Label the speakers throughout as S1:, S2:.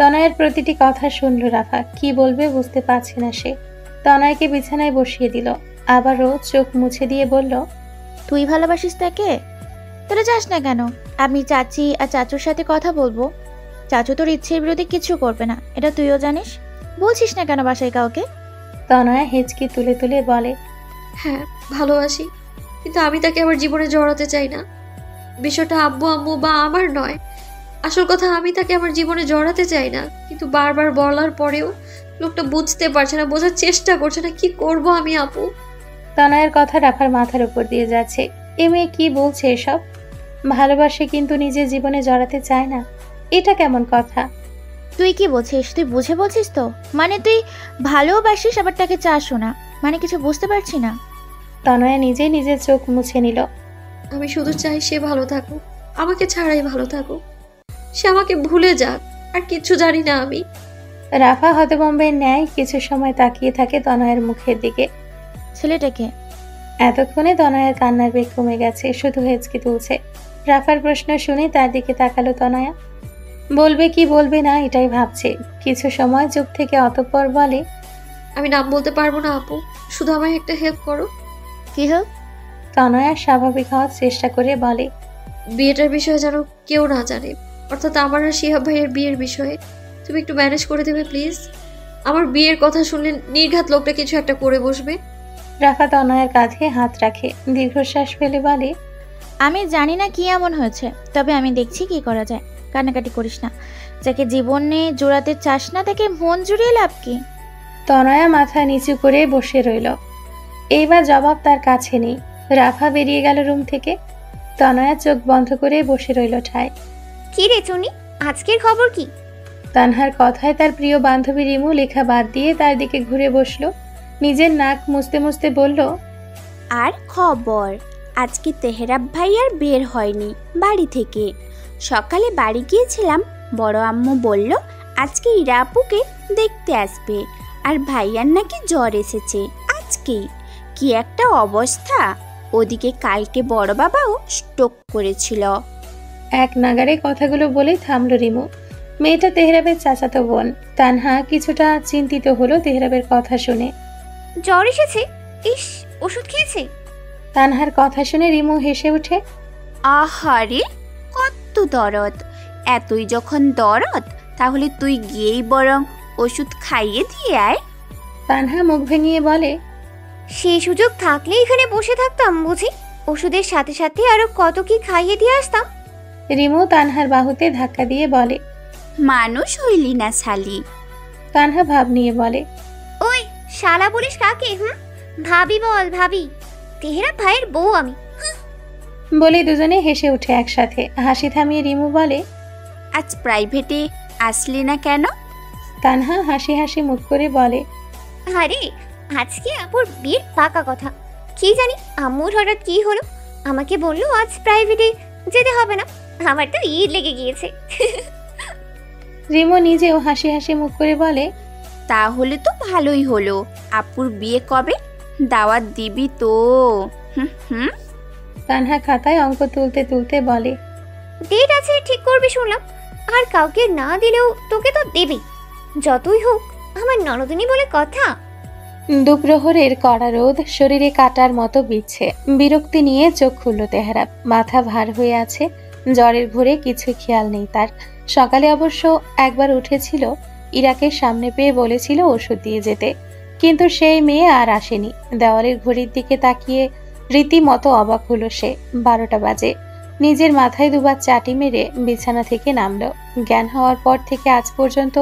S1: তনয়ের প্রতিটি কথা শুনল রাফা। কি বলবে বুঝতে পারছে না সে। তনয়কে বিছানায় বসিয়ে দিল। আবারও চোখ মুছে দিয়ে বলল,
S2: তুই ভালোবাসিস তাকে? তোরা যাস না কেন? আমি চাচি আর চাচুর সাথে কথা বলবো। চাচু তোর ইচ্ছের বিরুদ্ধে কিছু করবে না, এটা তুইও জানিস। বলছিস না কেন বাসায় কাউকে?
S1: তনয়া হেঁচকি তুলে তুলে বলে,
S3: হ্যাঁ ভালোবাসি, কিন্তু আমি তাকে আমার জীবনে জড়াতে চাই না। বিষয়টা আব্বু আম্মু বা আমার নয়। আসল কথা, আমি তাকে আমার জীবনে জড়াতে চাই না, কিন্তু বারবার বলার পরেও লোকটা বুঝতে পারছে না, বোঝার চেষ্টা করছে না। কি করব আমি আপু?
S1: তনয়ের কথা রাফার মাথার উপর দিয়ে যাচ্ছে। এ মেয়ে কি বলছে এসব? ভালোবাসে কিন্তু নিজের জীবনে জড়াতে চায় না, এটা কেমন কথা?
S2: তুই কি বলছিস? তুই বুঝে বলছিস তো? মানে তুই ভালোবাসিস আবার তাকে চাসও না, মানে কিছু বুঝতে পারছি না।
S1: তনয়া নিজেই নিজের চোখ মুছে নিল।
S3: আমি শুধু চাই সে ভালো থাকুক, আমাকে ছাড়াই ভালো থাকুক। সে আমাকে ভুলে যাক, আর কিচ্ছু জানি না আমি।
S1: রাফা হতভম্বের ন্যায় কিছু সময় তাকিয়ে থাকে তনয়ের মুখের দিকে।
S2: ছেলেটাকে
S1: এতক্ষণে তনয়ের কান্নার বেগ কমে গেছে, শুধু হেঁচকি তুলছে। রাফার প্রশ্ন শুনে তার দিকে তাকালো তনয়া। বলবে কি বলবে না এটাই ভাবছে। কিছু সময় চুপ থেকে অতঃপর বলে,
S3: আমি নাম বলতে পারবো না আপু, শুধু আমায় একটা হেল্প করো।
S2: কি হোক?
S1: তনয়া স্বাভাবিক হওয়ার চেষ্টা করে বলে,
S3: বিয়েটার বিষয়ে যেন কেউ না জানে, অর্থাৎ আমার আর শিহাব ভাইয়ের বিয়ের বিষয়ে। তুমি একটু ম্যানেজ করে দেবে প্লিজ। আমার বিয়ের কথা শুনলে নির্ঘাত লোকটা কিছু একটা করে বসবে।
S1: রাফা তনয়ের কাঁধে হাত রাখে, দীর্ঘশ্বাস ফেলে বলে,
S2: আমি জানি না কি এমন হয়েছে, তবে আমি দেখছি কি করা যায়। কান্নাকাটি করিস না। যাকে জীবনে জোড়াতে চাস না তাকে মন জুড়িয়ে লাভ কি?
S1: তনয়া মাথা নিচু করে বসে রইল। এইবার জবাব তার কাছে নেই। রাফা বেরিয়ে গেল রুম থেকে। তনয়া চোখ বন্ধ করে বসে রইল ঠায়।
S4: কি রে চুনি, আজকের খবর কি?
S1: তানহার কথায় তার প্রিয় বান্ধবী রিমু লেখা বাদ দিয়ে তার দিকে ঘুরে বসলো। নিজের নাক মুছতে মুছতে বলল,
S5: আর খবর, আজকে তেহরাব ভাই আর বের হয়নি বাড়ি থেকে। সকালে বাড়ি গিয়েছিলাম, বড় আম্মু বলল আজকে ইরা আপুকে দেখতে আসবে, আর ভাইয়ার নাকি জ্বর এসেছে আজকেই। কি একটা অবস্থা! ওদিকে কালকে বড় বাবাও স্ট্রোক করেছিল।
S1: এক নাগারে কথাগুলো বলে থামলো রিমু। মেয়েটা তেহরাবের চাচাতো বোন। তানহা কিছুটা চিন্তিত হলো তেহরাবের কথা শুনে।
S4: জ্বর এসেছে? ইস, ওষুধ খেয়েছে?
S1: তানহার কথা শুনে রিমু হেসে ওঠে।
S5: আহারে, কত দরদ! এতই যখন দরদ, তাহলে তুই গিয়েই বরং ওষুধ খাইয়ে দিয়ে আয়।
S1: তানহা মুখ ভেঙিয়ে বলে,
S4: সেই সুযোগ থাকলে এখানে বসে থাকতাম বুঝি, ওষুধের সাথে সাথে আরো কত কি খাইয়ে দিয়ে আসতাম।
S1: রিমু তানহার বাহুতে ধাক্কা দিয়ে বলে,
S5: মানুষ হইলি না শালি।
S1: তানহা ভাব নিয়ে বলে,
S4: ওই শালা বলিস কাকে? ভাবি বল ভাবি, তেহরাব ভাইয়ের বউ আমি।
S1: বলে দুজনে হেসে উঠে একসাথে। হাসি থামিয়ে রিমু বলে,
S5: আজ প্রাইভেটে আসলি না কেন?
S1: তানহা হাসি হাসি মুখ করে বলে,
S4: আরে আজকে আপুর বিয়ের পাকা কথা। কি জানি আম্মুর হঠাৎ কি হলো, আমাকে বললো আজ প্রাইভেটে যেতে হবে না। আমার তো ঈদ লেগে গিয়েছে।
S1: রিমু নিজেও হাসি হাসি মুখ করে বলে,
S5: তাহলে তো ভালোই হলো। আপুর বিয়ে কবে? দাওয়াত দিবি তো? হুম হুম।
S1: তানহা খাতায় অঙ্ক তুলতে তুলতে বলে,
S4: ডেট আছে ঠিক করবি শুনলাম, আর কাউকে না দিলেও তোকে তো দেবেই। যতই হোক আমার ননদিনী বলে কথা।
S1: দুপ্রহরের কড়া রোদ শরীরে কাটার মতো বিচ্ছে। বিরক্তি নিয়ে চোখ খুলল তেহরাব। মাথা ভার হয়ে আছে, জ্বরের ঘোরে কিছু খেয়াল নেই তার। সকালে অবশ্য একবার উঠেছিল, ইরাকে সামনে পেয়ে বলেছিল ওষুধ দিয়ে যেতে, কিন্তু সেই মেয়ে আর আসেনি। দেওয়ালের ঘড়ির দিকে তাকিয়ে রীতিমতো অবাক হলো সে। 12টা বাজে। নিজের মাথায় দুবার চাটি মেরে বিছানা থেকে নামলো। জ্ঞান হওয়ার পর থেকে আজ পর্যন্ত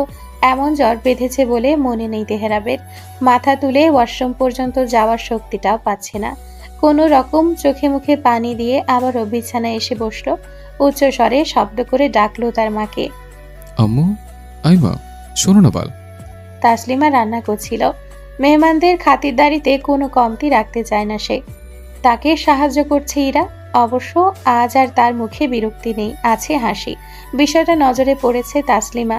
S1: এমন জ্বর বেঁধেছে বলে মনে নেই তেহরাবের। মাথা তুলে ওয়াশরুম পর্যন্ত যাওয়ার শক্তিটাও পাচ্ছে না। কোনো রকম চোখে মুখে পানি দিয়ে আবারও বিছানায় এসে বসলো। উচ্চ স্বরে শব্দ করে ডাকলো তার মাকে।
S6: আম্মু, আই মা, শোনো না বাল।
S1: তাসলিমা রান্না করছিল। মেহমানদের খাতিরদারিতে কোনো কমতি রাখতে চায় না সে। তাকে সাহায্য করছে ইরা। অবশ্য আজ আর তার মুখে বিরক্তি নেই, আছে হাসি। বিষয়টা নজরে পড়েছে তাসলিমা।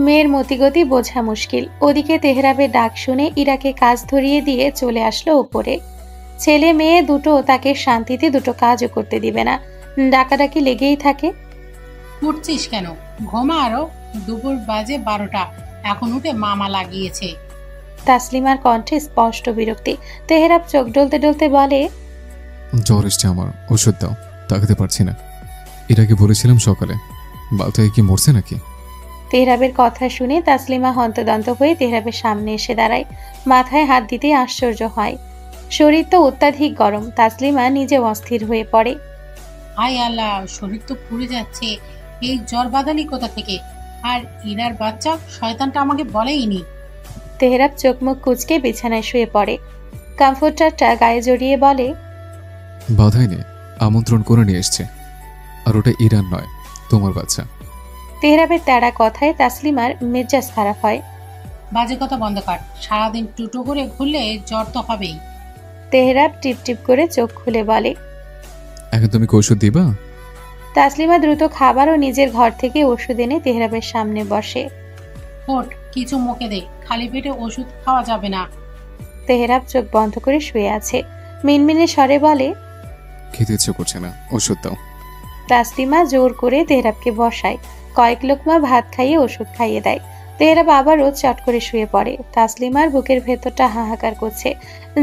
S1: মেয়ের মতিগতি বোঝা মুশকিল। ওদিকে তেহরাবের ডাক শুনে ইরাকে কাজ ধরিয়ে দিয়ে চলে আসলো উপরে। ছেলে মেয়ে দুটো তাকে শান্তিতে দুটো কাজও করতে দিবে না, ডাকাডাকি লেগেই থাকে।
S7: উঠছিস কেন? ঘুমা আরো। দুপুর বাজে 12টা, এখন উঠে মামা লাগিয়েছে।
S1: তাসলিমার কণ্ঠে স্পষ্ট বিরক্তি। তেহরাব চোখ ডলতে ডলতে বলে,
S6: জ্বর এসছে আমার, ওষুধ দাও, তাকাতে পারছি না। এর আগে বলেছিলাম সকালে, বালতায় কি মরছে নাকি?
S1: তেহরাবের কথা শুনে তাসলিমা হন্তদন্ত হয়ে তেহরাবের সামনে এসে দাঁড়ায়। মাথায় হাত দিতে আশ্চর্য হয়। শরীর তো অত্যাধিক গরম, তাসলিমা নিজে অস্থির হয়ে পড়ে।
S7: হায় আল্লাহ, শরীর তো পুড়ে যাচ্ছে। এই জ্বর বাঁধালি কোথা থেকে? আর ইরার বাচ্চা শয়তানটা আমাকে বলেইনি।
S1: তেহরাব চোখ মুখ কুঁচকে বিছানায় শুয়ে পড়ে। কমফোর্টারটা গায়ে জড়িয়ে বলে,
S6: বাধাই নেই, আমন্ত্রণ করে নিয়ে এসছে। আর ওটা ইরান নয়, তোমার বাচ্চা।
S1: তেহরাবের তেড়া কথায় তাসলিমার মেজাজ খারাপ হয়।
S7: বাজে কথা বন্ধ কর। সারাদিন টুটো করে ঘুরলে জ্বর তো হবেই।
S1: তেহরাব টিপ টিপ করে চোখ খুলে বলে।
S6: এখন তুমি কি ওষুধ দিবা?
S1: তাসলিমা দ্রুত খাবার ও নিজের ঘর থেকে ওষুধ এনে তেহরাবের সামনে বসে।
S7: ওঠ, কিছু মুখে দে, খালি পেটে ওষুধ খাওয়া যাবে না।
S1: তেহরাব চোখ বন্ধ করে শুয়ে আছে। মিনমিনে স্বরে বলে,
S6: খেতে ইচ্ছে করছে না, ওষুধ দাও।
S1: তাসলিমা জোর করে তেহরাবকে বসায়। কয়েক লোকমা ভাত খাইয়ে ওষুধ খাইয়ে দেয়। তেহরাব আবারও চট করে শুয়ে পড়ে। তাসলিমার বুকের ভেতরটা হাহাকার করছে।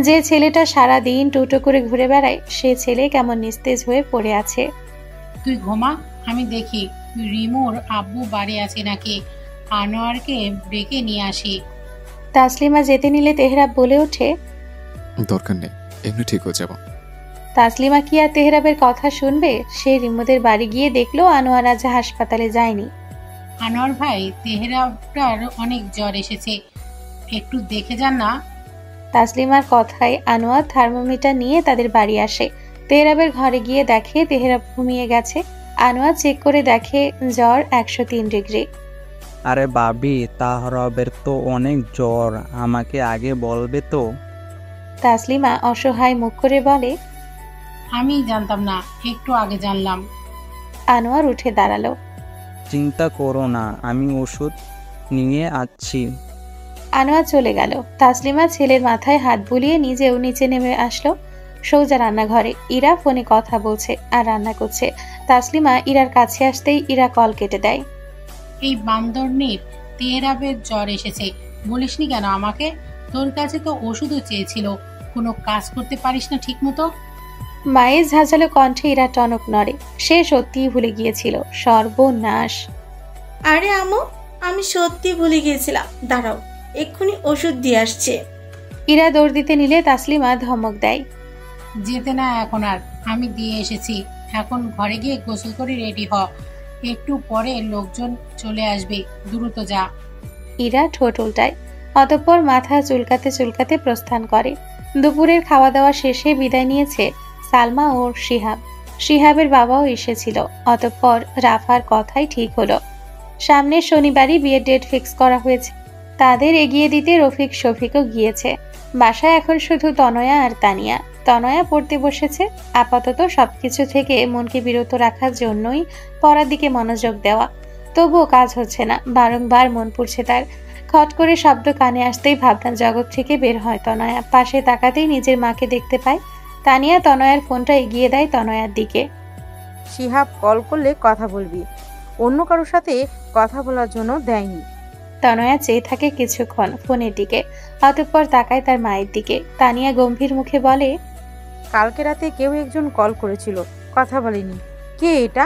S1: যে ছেলেটা সারা দিন টুটো করে ঘুরে বেড়ায়, সে ছেলে কেমন নিস্তেজ হয়ে পড়ে আছে।
S7: তুই ঘুমা, আমি দেখি রিমোর আব্বু বাড়ি আছে নাকি। আনোয়ারকে ডেকে নিয়ে আসি।
S1: তাসলিমা যেতে নিলে তেহরাব বলে ওঠে,
S6: দরকার নেই, এমনি ঠিক হয়ে যাব।
S1: তাসলিমা কি আর তেহরাবের কথা শুনবে? সে রিমোদের বাড়ি গিয়ে দেখলো আনোয়ার আজ হাসপাতালে যায়নি।
S7: আনোয়ার ভাই, তেহরাবটার অনেক জ্বর এসেছে, একটু দেখে যান না।
S1: তাসলিমার কথায় আনোয়ার থার্মোমিটার নিয়ে তাদের বাড়ি আসে। তেহরাবের ঘরে গিয়ে দেখে তেহরাব ঘুমিয়ে গেছে। আনোয়ার চেক করে দেখে জ্বর 103 ডিগ্রি।
S8: আরে ভাবি, তাহরবের তো অনেক জ্বর, আমাকে আগে বলবে তো।
S1: তাসলিমা অসহায় মুখ করে বলে,
S7: আমি জানতাম না, একটু আগে জানলাম।
S1: আনোয়ার উঠে দাঁড়ালো।
S8: চিন্তা করো না, আমি ওষুধ নিয়ে আসছি।
S1: আনোয়ার চলে গেল। তাসলিমা ছেলের মাথায় হাত বুলিয়ে নিজেও নিচে নেমে আসলো। সৌজা রান্নাঘরে। ইরা ফোনে কথা বলছে আর রান্না করছে। তাসলিমা ইরার কাছে আসতেই ইরা কল কেটে দেয়।
S7: এই বান্দরনির তেহরাবের জ্বর এসেছে, বলিসনি কেন আমাকে? তোর কাছে তো ওষুধও চেয়েছিল, কোনো কাজ করতে পারিস না ঠিক মতো।
S1: মায়ের ঝাঁঝালো কণ্ঠে ইরা টনক নড়ে। সে সত্যিই ভুলে গিয়েছিল। সর্বনাশ।
S9: আরে আম্মু, আমি সত্যি ভুলে গিয়েছিলাম, দাঁড়াও এক্ষুনি ওষুধ দিয়ে আসছে।
S1: ইরা দৌড় দিতে নিলে তাসলিমা ধমক দেয়।
S7: যেতে না এখন আর, আমি দিয়ে এসেছি। এখন ঘরে গিয়ে গোসল করে রেডি হ, একটু পরে লোকজন চলে আসবে, দ্রুত যা।
S1: ইরা ঠোঁট উল্টায়। অতঃপর মাথা চুলকাতে চুলকাতে প্রস্থান করে। দুপুরের খাওয়া দাওয়া শেষে বিদায় নিয়েছে সালমা ও শিহাব। শিহাবের বাবাও এসেছিল। অতঃপর রাফার কথাই ঠিক হলো। সামনের শনিবারই বিয়ের ডেট ফিক্স করা হয়েছে। তাদের এগিয়ে দিতে রফিক শফিকও গিয়েছে। বাসায় এখন শুধু তনয়া আর তানিয়া। তনয়া পড়তে বসেছে। আপাতত সবকিছু থেকে মনকে বিরত রাখার জন্যই পড়ার দিকে মনোযোগ দেওয়া। তবুও কাজ হচ্ছে না। বারংবার মন পড়ছে তার। খট করে শব্দ কানে আসতেই ভাবনার জগৎ থেকে বের হয় তনয়া। পাশে তাকাতেই নিজের মাকে দেখতে পায়। তানিয়া তনয়ার ফোনটা এগিয়ে দেয় তনয়ার দিকে।
S10: শিহাব কল করলে কথা বলবি, অন্য কারোর সাথে কথা বলার জন্য দেয়নি।
S1: তনয়া চেয়ে থাকে কিছুক্ষণ ফোনের দিকে। অতঃপর তাকায় তার মায়ের দিকে। তানিয়া গম্ভীর মুখে বলে,
S10: কালকে রাতে কেউ একজন কল করেছিল, কথা বলেনি। কে এটা?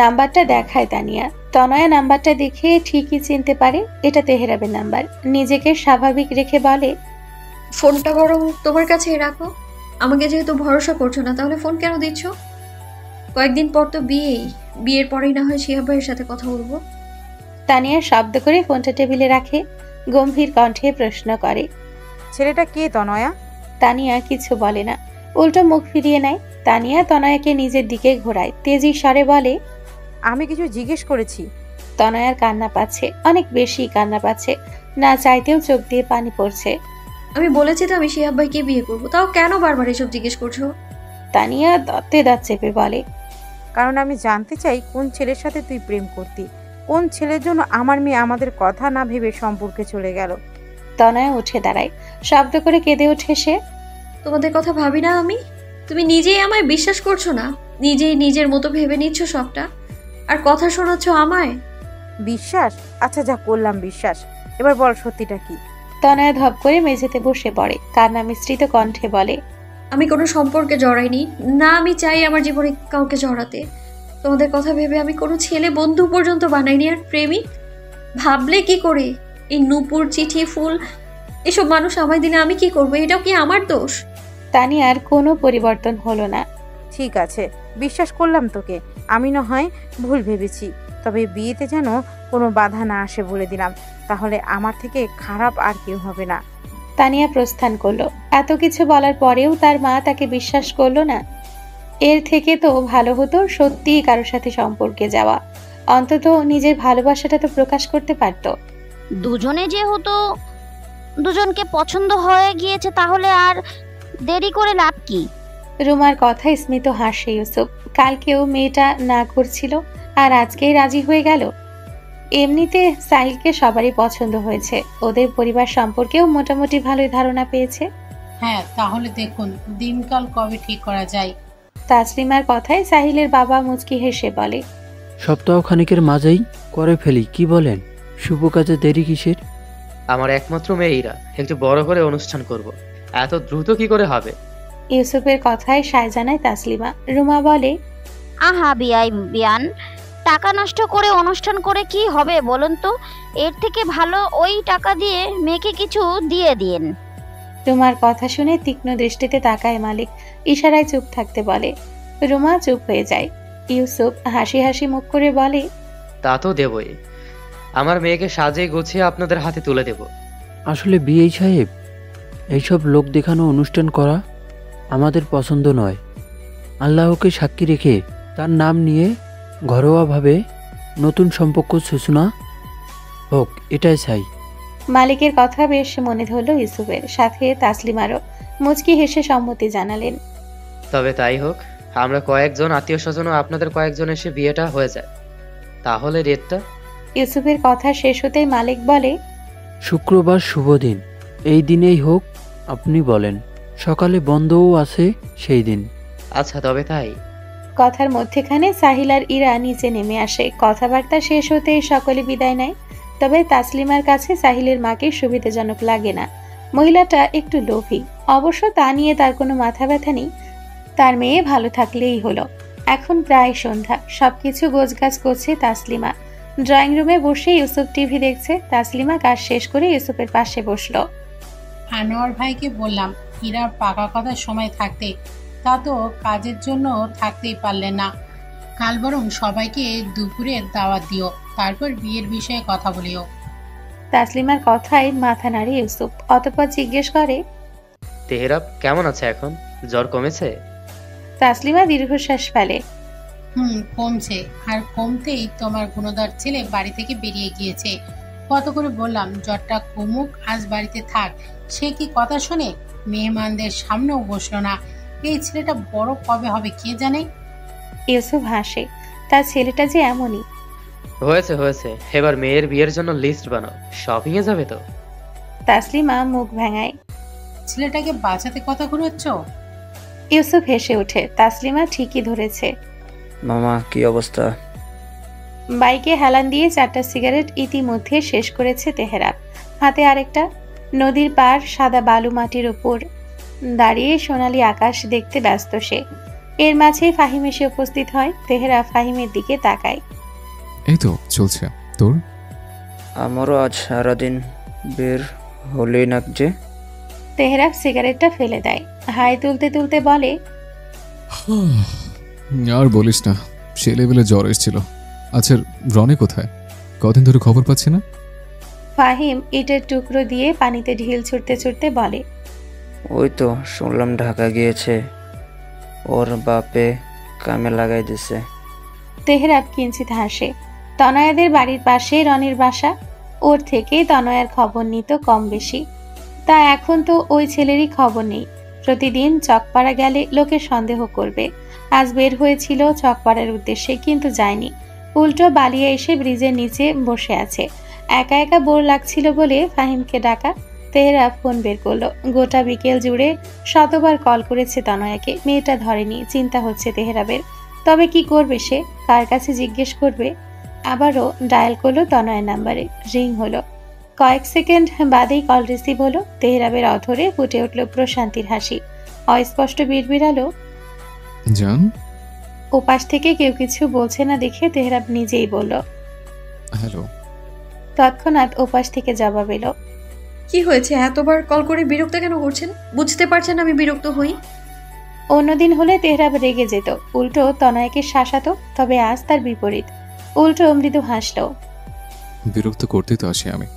S1: নাম্বারটা দেখায় তানিয়া। তনয়া নাম্বারটা দেখে ঠিকই চিনতে পারে এটা তেহরাবের নাম্বার। নিজেকে স্বাভাবিক রেখে বলে,
S3: ফোনটা বরং তোমার কাছেই রাখো। আমাকে যেহেতু ভরসা করছো না, তাহলে ফোন কেন দিচ্ছ? কয়েকদিন পর তো বিয়ের পরেই না হয় শিহাব ভাইয়ের সাথে কথা বলবো।
S1: তানিয়া শব্দ করে ফোনটা টেবিলে রাখে। গম্ভীর কণ্ঠে প্রশ্ন করে,
S10: ছেলেটা কে তনয়া?
S1: তানিয়া কিছু বলে না, উল্টো মুখ ফিরিয়ে নেয়। তানিয়া তনয়াকে নিজের দিকে ঘোরায়। তেজি স্বরে বলে,
S10: আমি কিছু জিজ্ঞেস করেছি।
S1: তনয়ার কান্না পাচ্ছে, অনেক বেশি কান্না পাচ্ছে। না চাইতেও চোখ দিয়ে পানি পড়ছে।
S3: আমি বলেছি তো আমি শিহাব ভাইকে বিয়ে করবো, তাও কেন বারবার এসব জিজ্ঞেস করছো?
S1: তানিয়া দাঁতে দাঁত চেপে বলে,
S10: কারণ আমি জানতে চাই কোন ছেলের সাথে তুই প্রেম করতি, কোন ছেলের জন্য আমার মেয়ে আমাদের কথা না ভেবে সম্পর্কে চলে গেল।
S1: তনয়া উঠে দাঁড়ায়। শব্দ করে কেঁদে ওঠে সে।
S3: তোমাদের কথা ভাবি না আমি? তুমি নিজেই আমায় বিশ্বাস করছো না, নিজেই নিজের মতো ভেবে নিচ্ছ সবটা, আর কথা শোনাচ্ছ আমায়।
S10: বিশ্বাস? আচ্ছা, যা করলাম বিশ্বাস। এবার বল সত্যিটা কি?
S1: তনয়া ধপ করে মেঝেতে বসে পড়ে, কান্না মিশ্রিত কণ্ঠে বলে,
S3: আমি কোনো সম্পর্কে জড়াইনি, না আমি চাই আমার জীবনে কাউকে জড়াতে। তোমাদের কথা ভেবে আমি কোনো ছেলে বন্ধু পর্যন্ত বানাইনি। আর প্রেমিক ভাবলে কি করে? এই নূপুর, চিঠি, ফুল এসব মানুষ আমায় দিলে আমি কি করবো? এটাও কি আমার দোষ?
S1: তানিয়ার কোনো পরিবর্তন হলো না।
S10: ঠিক আছে, বিশ্বাস করলাম তোকে। আমি না হয় ভুল ভেবেছি, তবে বিয়েতে যেন কোনো বাধা না আসে বলে দিলাম। তাহলে আমার থেকে খারাপ আর কেউ হবে না।
S1: তানিয়া প্রস্থান করলো। এত কিছু বলার পরেও তার মা তাকে বিশ্বাস করলো না। এর থেকে তো ভালো হতো সত্যিই কারোর সাথে সম্পর্কে যাওয়া, অন্তত নিজের ভালোবাসাটা তো প্রকাশ করতে পারতো।
S11: দুজনে যেহেতু দুজনকে পছন্দ হয়ে গিয়েছে, তাহলে আর দেরি করে লাভ কি?
S1: রুমার কথায় স্মিত হাসে ইউসুফ। কালকেও মেয়েটা না করছিল, আর আজকেই রাজি হয়ে গেল। এমনিতে সাহিলকে সবারই পছন্দ হয়েছে, ওদের পরিবার সম্পর্কেও মোটামুটি ভালোই ধারণা পেয়েছে।
S7: হ্যাঁ, তাহলে দেখুন দিনকাল কবে ঠিক করা যায়।
S1: তাসলিমার কথায় সাহিলের বাবা মুচকি হেসে বলে,
S12: সপ্তাহখানেকের মাঝেই করে ফেলি, কি বলেন? শুভ কাজে দেরি কিসের?
S13: আমার একমাত্র মেয়েরা, একটু বড় করে অনুষ্ঠান করব। এত দ্রুত কি করে হবে?
S1: ইউসুফের কথায় সায় জানায় তাসলিমা। রুমা বলে,
S11: আহা বিয়ান, টাকা নষ্ট করে অনুষ্ঠান করে কি হবে বলুন তো? এর থেকে ভালো ওই টাকা দিয়ে মেয়েকে কিছু দিয়ে দিন।
S1: রুমার কথা শুনে তীক্ষ্ণ দৃষ্টিতে তাকায় মালিক, ইশারায় চুপ থাকতে বলে। রুমা চুপ হয়ে যায়। ইউসুফ হাসি হাসি মুখ করে বলে,
S13: তা তো দেবই। আমার মেয়েকে সাজিয়ে গুছিয়ে আপনাদের হাতে তুলে দেব।
S12: আসলে বিআই সাহেব, এইসব লোক দেখানো অনুষ্ঠান করা আমাদের পছন্দ নয়। আল্লাহকে সাক্ষী রেখে তার নাম নিয়ে ঘরোয়াভাবে নতুন সম্পর্ক সূচনা হোক, এটাই চাই।
S1: মালিকের কথা বেশ মনে ধরল ইউসুফের, সাথে তাসলিমারও। মুচকি হেসে সম্মতি জানালেন।
S13: তবে তাই হোক, আমরা কয়েকজন আত্মীয় স্বজনও আপনাদের কয়েকজন এসে বিয়েটা হয়ে যায়। তাহলে রেটটা?
S1: ইউসুফের কথা শেষ হতেই মালিক বলে,
S12: শুক্রবার শুভ দিন, এই দিনেই হোক। আপনি বলেন, সকালে বন্ধও আছে সেই দিন।
S13: আচ্ছা, তবে তাই।
S1: কথার মধ্যেখানে সাহিল আর ইরা নিচে নেমে আসে। কথাবার্তা শেষ হতেই সকলে বিদায় নেয়। তবে তাসলিমার কাছে সাহিলের মাকে সুবিধাজনক লাগে না। মহিলাটা একটু লোভী। অবশ্য তা নিয়ে তার কোনো মাথা ব্যথা নেই। তার মেয়ে ভালো থাকলেই হলো। এখন প্রায় সন্ধ্যা, সবকিছু গোছগাছ করছে তাসলিমা। ড্রয়িং রুমে বসে ইউসুফ টিভি দেখছে। তাসলিমা কাজ শেষ করে ইউসুফের পাশে বসলো।
S7: আনোয়ার ভাইকে বললাম ইরার পাকা কথার সময় থাকতে, তা তো কাজের জন্য থাকতেই পারলেন না। কাল বরং সবাইকে দুপুরে দাওয়াত দিও, তারপর বিয়ের বিষয়ে কথা বলিও।
S1: তাসলিমার কথায় মাথা নাড়ে ইউসুফ। অতঃপর জিজ্ঞেস করে,
S13: তেহরাব কেমন আছে এখন? জ্বর কমেছে?
S1: তাসলিমা দীর্ঘশ্বাস ফেলে।
S7: কমছে। আর কমতেই তোমার গুণধর ছেলে বাড়ি থেকে বেরিয়ে গিয়েছে। কত করে বললাম জ্বরটা কমুক, আজ বাড়িতে থাক। সে কি কথা শোনে? মেহমানদের সামনেও বসলো না। এই ছেলেটা বড় কবে হবে কে জানে।
S1: ইউসুফ হাসে। তার ছেলেটা যে এমনই।
S13: হয়েছে হয়েছে, এবার মেয়ের বিয়ের জন্য লিস্ট বানাও। শপিং এ যাবে তো?
S1: তাসলিমা মুখ ভেঙায়।
S7: ছেলেটাকে বাঁচাতে কথা ঘুরোচ্ছ?
S1: ইউসুফ হেসে ওঠে। তাসলিমা ঠিকই ধরেছে।
S12: মামা, কি অবস্থা?
S1: বাইকে হেলান দিয়ে 4টা সিগারেট ইতিমধ্যে শেষ করেছে তেহরাব। হাতে আরেকটা। নদীর পার, সাদা বালু মাটির উপর দাঁড়িয়ে সোনালী আকাশ দেখতে ব্যস্ত সে। এর মাঝে ফাহিম এসে উপস্থিত হয়। তেহরাব ফাহিমের দিকে তাকায়।
S6: এই তো চলছে। তোর?
S12: আমারও আজ সারাদিন বের হলেই না যে।
S1: তেহরাব সিগারেটটা ফেলে দেয়। হাই তুলতে তুলতে বলে,
S6: আর বলিস না, সে লেভেলে জ্বর এসেছিল। আচ্ছা, রনি কোথায়? কদিন ধরে খবর পাচ্ছি না।
S1: ফাহিম ইটের টুকরো দিয়ে পানিতে ঢিল ছুটতে ছুটতে বলে,
S12: ওই তো শুনলাম ঢাকা গিয়েছে, ওর বাপে কামে লাগাই দিছে।
S1: তেহরাব কিঞ্চিত হাসে। তনয়াদের বাড়ির পাশে রনির বাসা। ওর থেকেই তনয়ার খবর নিত কম বেশি। তা এখন তো ওই ছেলেরই খবর নেই। প্রতিদিন চকপাড়া গেলে লোকে সন্দেহ করবে। আজ বের হয়েছিল চকপাড়ার উদ্দেশ্যে, কিন্তু যায়নি। উল্টো বালিয়া এসে ব্রিজের নিচে বসে আছে। একা একা বোর লাগছিল বলে ফাহিমকে ডাকা। তেহরাব ফোন বের করলো। গোটা বিকেল জুড়ে শতবার কল করেছে তনয়াকে, মেয়েটা ধরেনি। চিন্তা হচ্ছে তেহরাবের। তবে কি করবে সে? কার কাছে জিজ্ঞেস করবে? আবারও ডায়াল করলো তনয়ের নাম্বারে। রিং হলো। কয়েক সেকেন্ড বাদেই কল রিসিভ হলো। তেহরাবের অধরে ফুটে উঠল প্রশান্তির হাসি। অস্পষ্ট বিড়বিড়ালো,
S6: জান।
S1: ওপাশ থেকে কেউ কিছু বলছে না দেখে তেহরাব নিজেই বলল,
S6: হ্যালো।
S1: তৎক্ষণাৎ ওপাশ থেকে জবাব এলো,
S3: কি হয়েছে? এতবার কল করে বিরক্ত কেন করছেন? বুঝতে পারছেন আমি বিরক্ত হই?
S1: অন্যদিন হলে তেহরাব রেগে যেত, উল্টো তনয়াকে শাসাতো। তবে আজ তার বিপরীত। উল্টো মৃদু হাসলো।
S6: বিরক্ত করতে তো আসি আমি,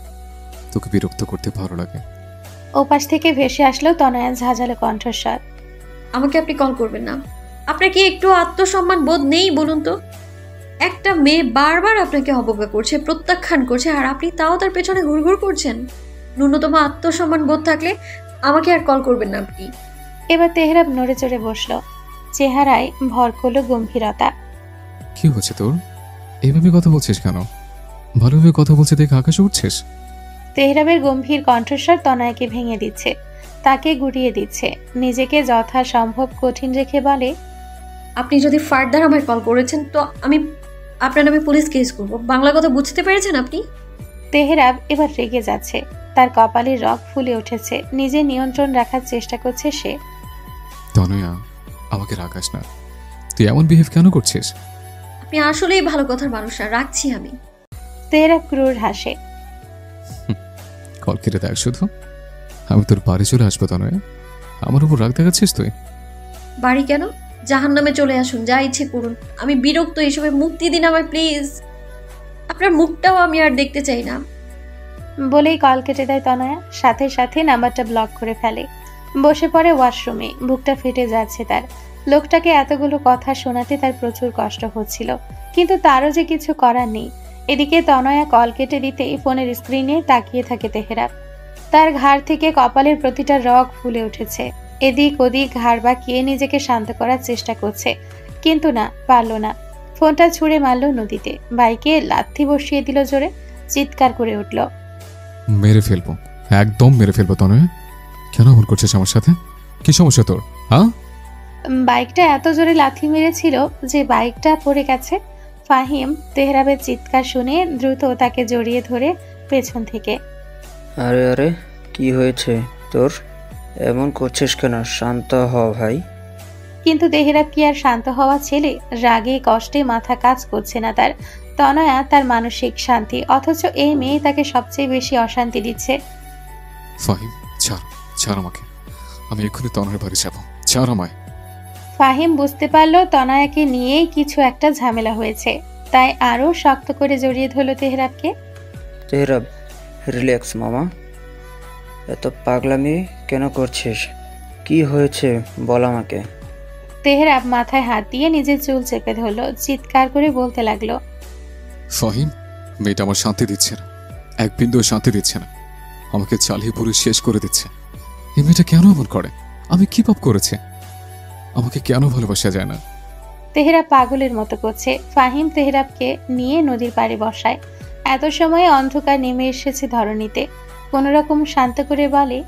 S6: তোকে বিরক্ত করতে ভালো লাগে।
S1: ওপাশ থেকে ভেসে আসলো তনয়ার ঝাঁঝালো কণ্ঠস্বর,
S3: আমাকে আপনি কল করবেন না। আপনার কি একটু আত্মসম্মান বোধ নেই বলুন তো? একটা মেয়ে বারবার আপনাকে অবজ্ঞা করছে, প্রত্যাখ্যান করছে, আর আপনি তাও তার পেছনে ঘুরঘুর করছেন। ন্যূনতম আত্মসম্মান বোধ থাকলে আমাকে আর কল করবেন না আপনি।
S1: এবার তেহরাব নড়ে চড়ে বসলো। চেহারায় ভর করলো গম্ভীরতা।
S6: কি হচ্ছে তোর? এইভাবে কথা বলছিস কেন? ভালোভাবে কথা বলছে দেখে আকাশে উঠছিস?
S1: তেহরাবের গম্ভীর কণ্ঠস্বর তনয়াকে ভেঙে দিচ্ছে, তাকে গুড়িয়ে দিচ্ছে। নিজেকে যথাসম্ভব কঠিন রেখে বলে,
S3: আপনি যদি ফার্দার আমায় কল করেছেন তো আমি আপনার নামে পুলিশ কেস করব। বাংলা কথা বুঝতে পেরেছেন আপনি?
S1: তেহরাব এবার রেগে যাচ্ছে। তার কপালের রগ ফুলে উঠেছে। নিজে নিয়ন্ত্রণ রাখার চেষ্টা করছে সে।
S6: তনয়া, আমাকে রাগাস না। তুই এমন বিহেভ কেন করছিস?
S3: আপনি আসলেই ভালো কথার মানুষ না, রাখছি আমি।
S1: তেহরাব ক্রূর হাসে।
S6: কল কেটে দেখ শুধু। আমি তোর বাড়ি চলে আসবো তনয়া। আমার উপর রাগ দেখাচ্ছিস তুই?
S3: বাড়ি কেন? জাহান্নামে চলে আসুন, যা ইচ্ছে করুন। আমি বিরক্ত, এসবে মুক্তি দিন আমায় প্লিজ। আপনার মুখটাও আমি আর দেখতে চাই না।
S1: বলেই কল কেটে দেয় তনয়া। সাথে সাথে নাম্বারটা ব্লক করে ফেলে। বসে পড়ে ওয়াশরুমে। বুকটা ফেটে যাচ্ছে তার। লোকটাকে এতগুলো কথা শোনাতে তার প্রচুর কষ্ট হচ্ছিল, কিন্তু তারও যে কিছু করার নেই। এদিকে তনয়া কল কেটে দিতেই ফোনের স্ক্রিনে তাকিয়ে থাকে তেহরাব। তার ঘাড় থেকে কপালের প্রতিটা রগ ফুলে উঠেছে। এদিক ওদিক ঘাড় বাঁকিয়ে নিজেকে শান্ত করার চেষ্টা করছে, কিন্তু না, পারল না। ফোনটা ছুঁড়ে মারল নদীতে। বাইকে লাথি বসিয়ে দিল জোরে। চিৎকার করে উঠল,
S6: মেরে ফেলবো, একদম মেরে ফেলবো তনয়া। কেন এমন করছিস আমার সাথে? কি সমস্যা তোর? হ্যাঁ?
S1: বাইকটা এত জোরে লাথি মেরেছিল যে বাইকটা পড়ে গেছে। ফাহিম তেহরাবের চিৎকার শুনে দ্রুত তাকে জড়িয়ে ধরে পেছন থেকে,
S12: আরে আরে, কি হয়েছে তোর? এমন করছিস কেন? শান্ত হ ভাই।
S1: কিন্তু তেহরাব কি আর শান্ত হওয়া ছেলে? রাগে কষ্টে মাথা কাজ করছে না তার। তনয়া তার মানসিক শান্তি, অথচ এই মেয়ে তাকে সবচেয়ে বেশি অশান্তি দিচ্ছে।
S6: ফাহিম, ছাড়, ছাড় আমাকে। আমি এক্ষুনি তনয়ের বাড়ি যাবো, ছাড় আমায়।
S1: ফাহিম বুঝতে পারল তনয়াকে নিয়েই কিছু একটা ঝামেলা হয়েছে, তাই আরো শক্ত করে জড়িয়ে ধরল তেহরাবকে।
S12: তেহরাব, রিল্যাক্স মামা। এত পাগলামি কেন করছিস? কি হয়েছে বল আমাকে।
S1: তেহরাব মাথায় হাত দিয়ে নিজের চুল চেপে ধরল। চিৎকার করে বলতে লাগলো,
S6: ফাহিম, মেয়েটা আমার শান্তি দিচ্ছে না, এক বিন্দু শান্তি দিচ্ছে না। আমাকে চালিয়ে পুরো শেষ করে দিচ্ছে। এই মেয়েটা কেন এমন করে? আমি কি পাপ করেছি? আমাকে কেন ভালোবাসা যায় না?
S1: তেহরাব পাগলের মতো করছে। ফাহিম তেহরাবকে নিয়ে নদীর পাড়ে বসায়। এত সময়ে অন্ধকার নেমে এসেছে ধরণীতে। কোন রকম শান্ত করে বলে,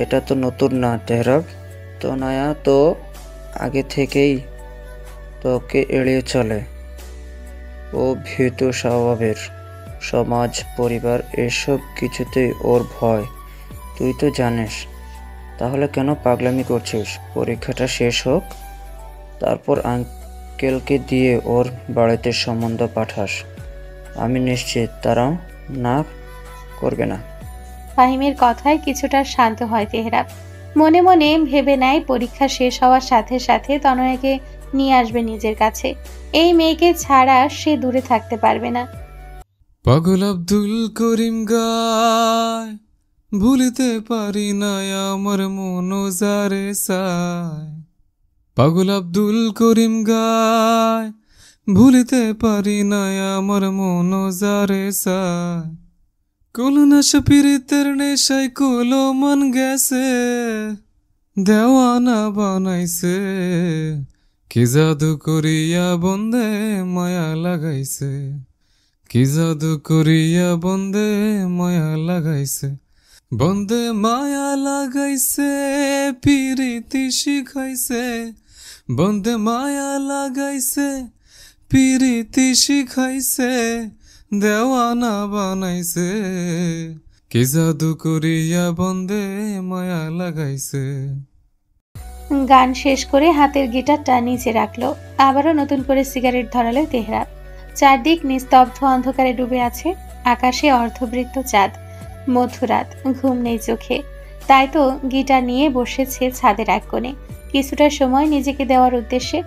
S12: এটা তো নতুন না তেহরাব। তনয়া তো আগে থেকেই তোকে এড়িয়ে চলে। ও ভীতু স্বভাবের। সমাজ, পরিবার এসব কিছুতেই ওর ভয়, তুই তো জানিস। তাহলে কেন পাগলামি করছিস? পরীক্ষাটা শেষ হোক, তারপর আঙ্কেলকে দিয়ে ওর বাড়িতে সম্বন্ধ পাঠাস। আমি নিশ্চিত তারাও না করবে না।
S1: ফাহিমের কথায় কিছুটা শান্ত হয় তেহরাব। মনে মনে ভেবে নেয় পরীক্ষা শেষ হওয়ার সাথে সাথে তনয়াকে নিয়ে আসবে নিজের কাছে। এই মেয়েকে ছাড়া সে দূরে থাকতে পারবে না।
S6: পাগল আব্দুল করিম গায়, ভুলিতে পারি না আমার মন যারে চায়। পাগল আব্দুল করিম গায়, ভুলিতে পারি না আমার মন যারে চায়। কলনাশা পীড়িতের নেশায় কলো মন গেছে, দেওয়ানা বানাইছে। কি জাদু করিয়া বন্দে মায়া লাগাইছে, কি জাদু করিয়া বন্দে মায়া লাগাইছে। বন্দে মায়া লাগাইছে, পিরিতি শিখাইছে। বন্দে মায়া লাগাইছে, পিরিতি শিখাইছে, দেওয়ানা বানাইছে, কি জাদু করিয়া বন্দে মায়া লাগাইছে।
S1: গান শেষ করে হাতের গিটারটা নিচে রাখলো। আবারও নতুন করে সিগারেট ধরালো তেহরাব। চারদিক নিস্তব্ধ অন্ধকারে ডুবে আছে। আকাশে অর্ধবৃত্ত চাঁদ। মধ্যরাত, ঘুম নেই চোখে। তাই তো গিটার নিয়ে বসেছে ছাদের এক কোণে, কিছুটা সময় নিজেকে দেওয়ার উদ্দেশ্যে।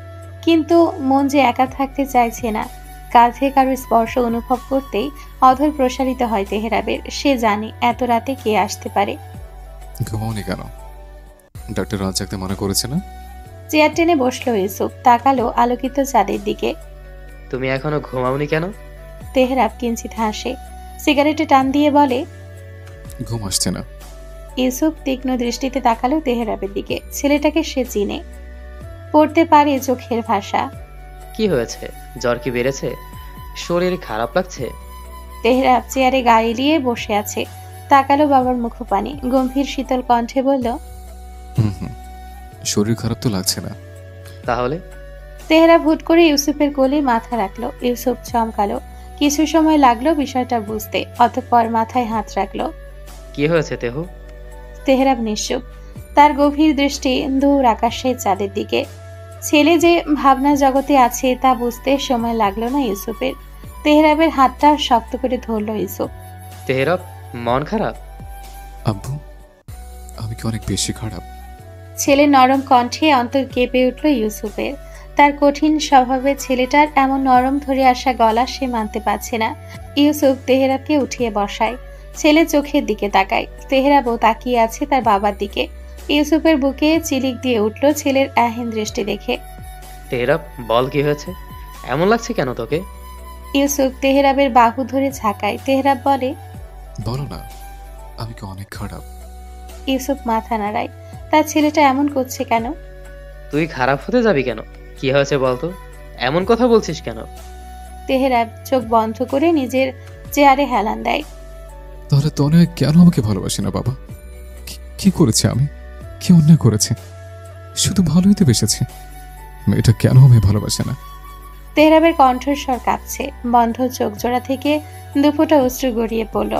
S1: কিন্তু মন যে একা থাকতে চাইছে না। কাঁধে কারো স্পর্শ অনুভব করতেই অধর প্রসারিত হয় তেহরাবের। সে জানে এত রাতে কে আসতে পারে।
S6: ঘুমাওনি কেন? ডাক্তার রাত জাগতে মনে করেছে না?
S1: চেয়ার টেনে বসলো ইউসুফ। তাকালো আলোকিত চাঁদের দিকে।
S13: তুমি এখনো ঘুমাওনি কেন?
S1: তেহরাব কিঞ্চিত হাসে, সিগারেটে টান দিয়ে বলে,
S6: ঘুম আসছে না।
S1: ইউসুফ তীক্ষ্ণ দৃষ্টিতে তাকালো তেহরাবের দিকে। ছেলেটাকে সে চিনে, পড়তে পারে চোখের ভাষা।
S13: কি হয়েছে? জ্বর কি বেড়েছে? শরীর খারাপ লাগছে?
S1: তেহরাব চেয়ারে গা এলিয়ে বসে আছে। তাকালো বাবার মুখপানে, গম্ভীর শীতল কণ্ঠে বলল,
S6: শরীর খারাপ তো লাগছে না।
S13: তাহলে?
S1: তেহরাব হুট করে ইউসুফের কোলে মাথা রাখলো। ইউসুফ চমকালো। কিছু সময় লাগলো বিষয়টা বুঝতে। অতঃপর মাথায় হাত রাখলো।
S13: কি হয়েছে তেহু?
S1: তেহরাব নিশ্চুপ। তার গভীর দৃষ্টি দূর আকাশে চাঁদের দিকে। ছেলে যে ভাবনা জগতে আছে তা বুঝতে সময় লাগলো না ইউসুফের। তেহরাবের হাতটা শক্ত করে ধরল ইউসুফ।
S13: তেহরাব, মন খারাপ?
S6: আব্বু, আমি কি অনেক বেশি খারাপ?
S1: ছেলে নরম কণ্ঠে অন্তর কেঁপে উঠল ইউসুফের। তার কঠিন স্বভাবে ছেলেটার এমন নরম ধরে আসা গলা সে মানতে পারছে না। ইউসুফ তেহরাবকে উঠিয়ে বসায়। ছেলে চোখের দিকে তাকায়। তেহরাবও তাকিয়ে আছে তার বাবার দিকে। ইউসুফের বুকে চিলিক দিয়ে উঠল ছেলের আহীন দৃষ্টি দেখে।
S13: তেহরাব, বল কি হয়েছে? এমন লাগছে কেন তোকে?
S1: ইউসুফ তেহরাবের বাহু ধরে ঝাঁকায়। তেহরাব বলে,
S6: বলো না, আমি কি অনেক খারাপ?
S1: ইউসুফ মাথা নাড়ায়। তার ছেলেটা এমন করছে কেন?
S13: তুই খারাপ হতে যাবি কেন? কি হয়েছে বলতো? এমন কথা বলছিস কেন?
S1: তেহরাব চোখ বন্ধ করে নিজের চেয়ারে হেলান দেয়।
S6: তাহলে তনয় কেন আমাকে ভালোবাসে না বাবা? কি করেছে আমি? কি অন্যায় করেছে? শুধু ভালোই তো বেসেছে। মেয়েটা কেন আমায় ভালোবাসে না?
S1: তেহরাবের কণ্ঠস্বর কাঁপছে। বন্ধ চোখ জোড়া থেকে দুফোঁটা অশ্রু গড়িয়ে পড়ল।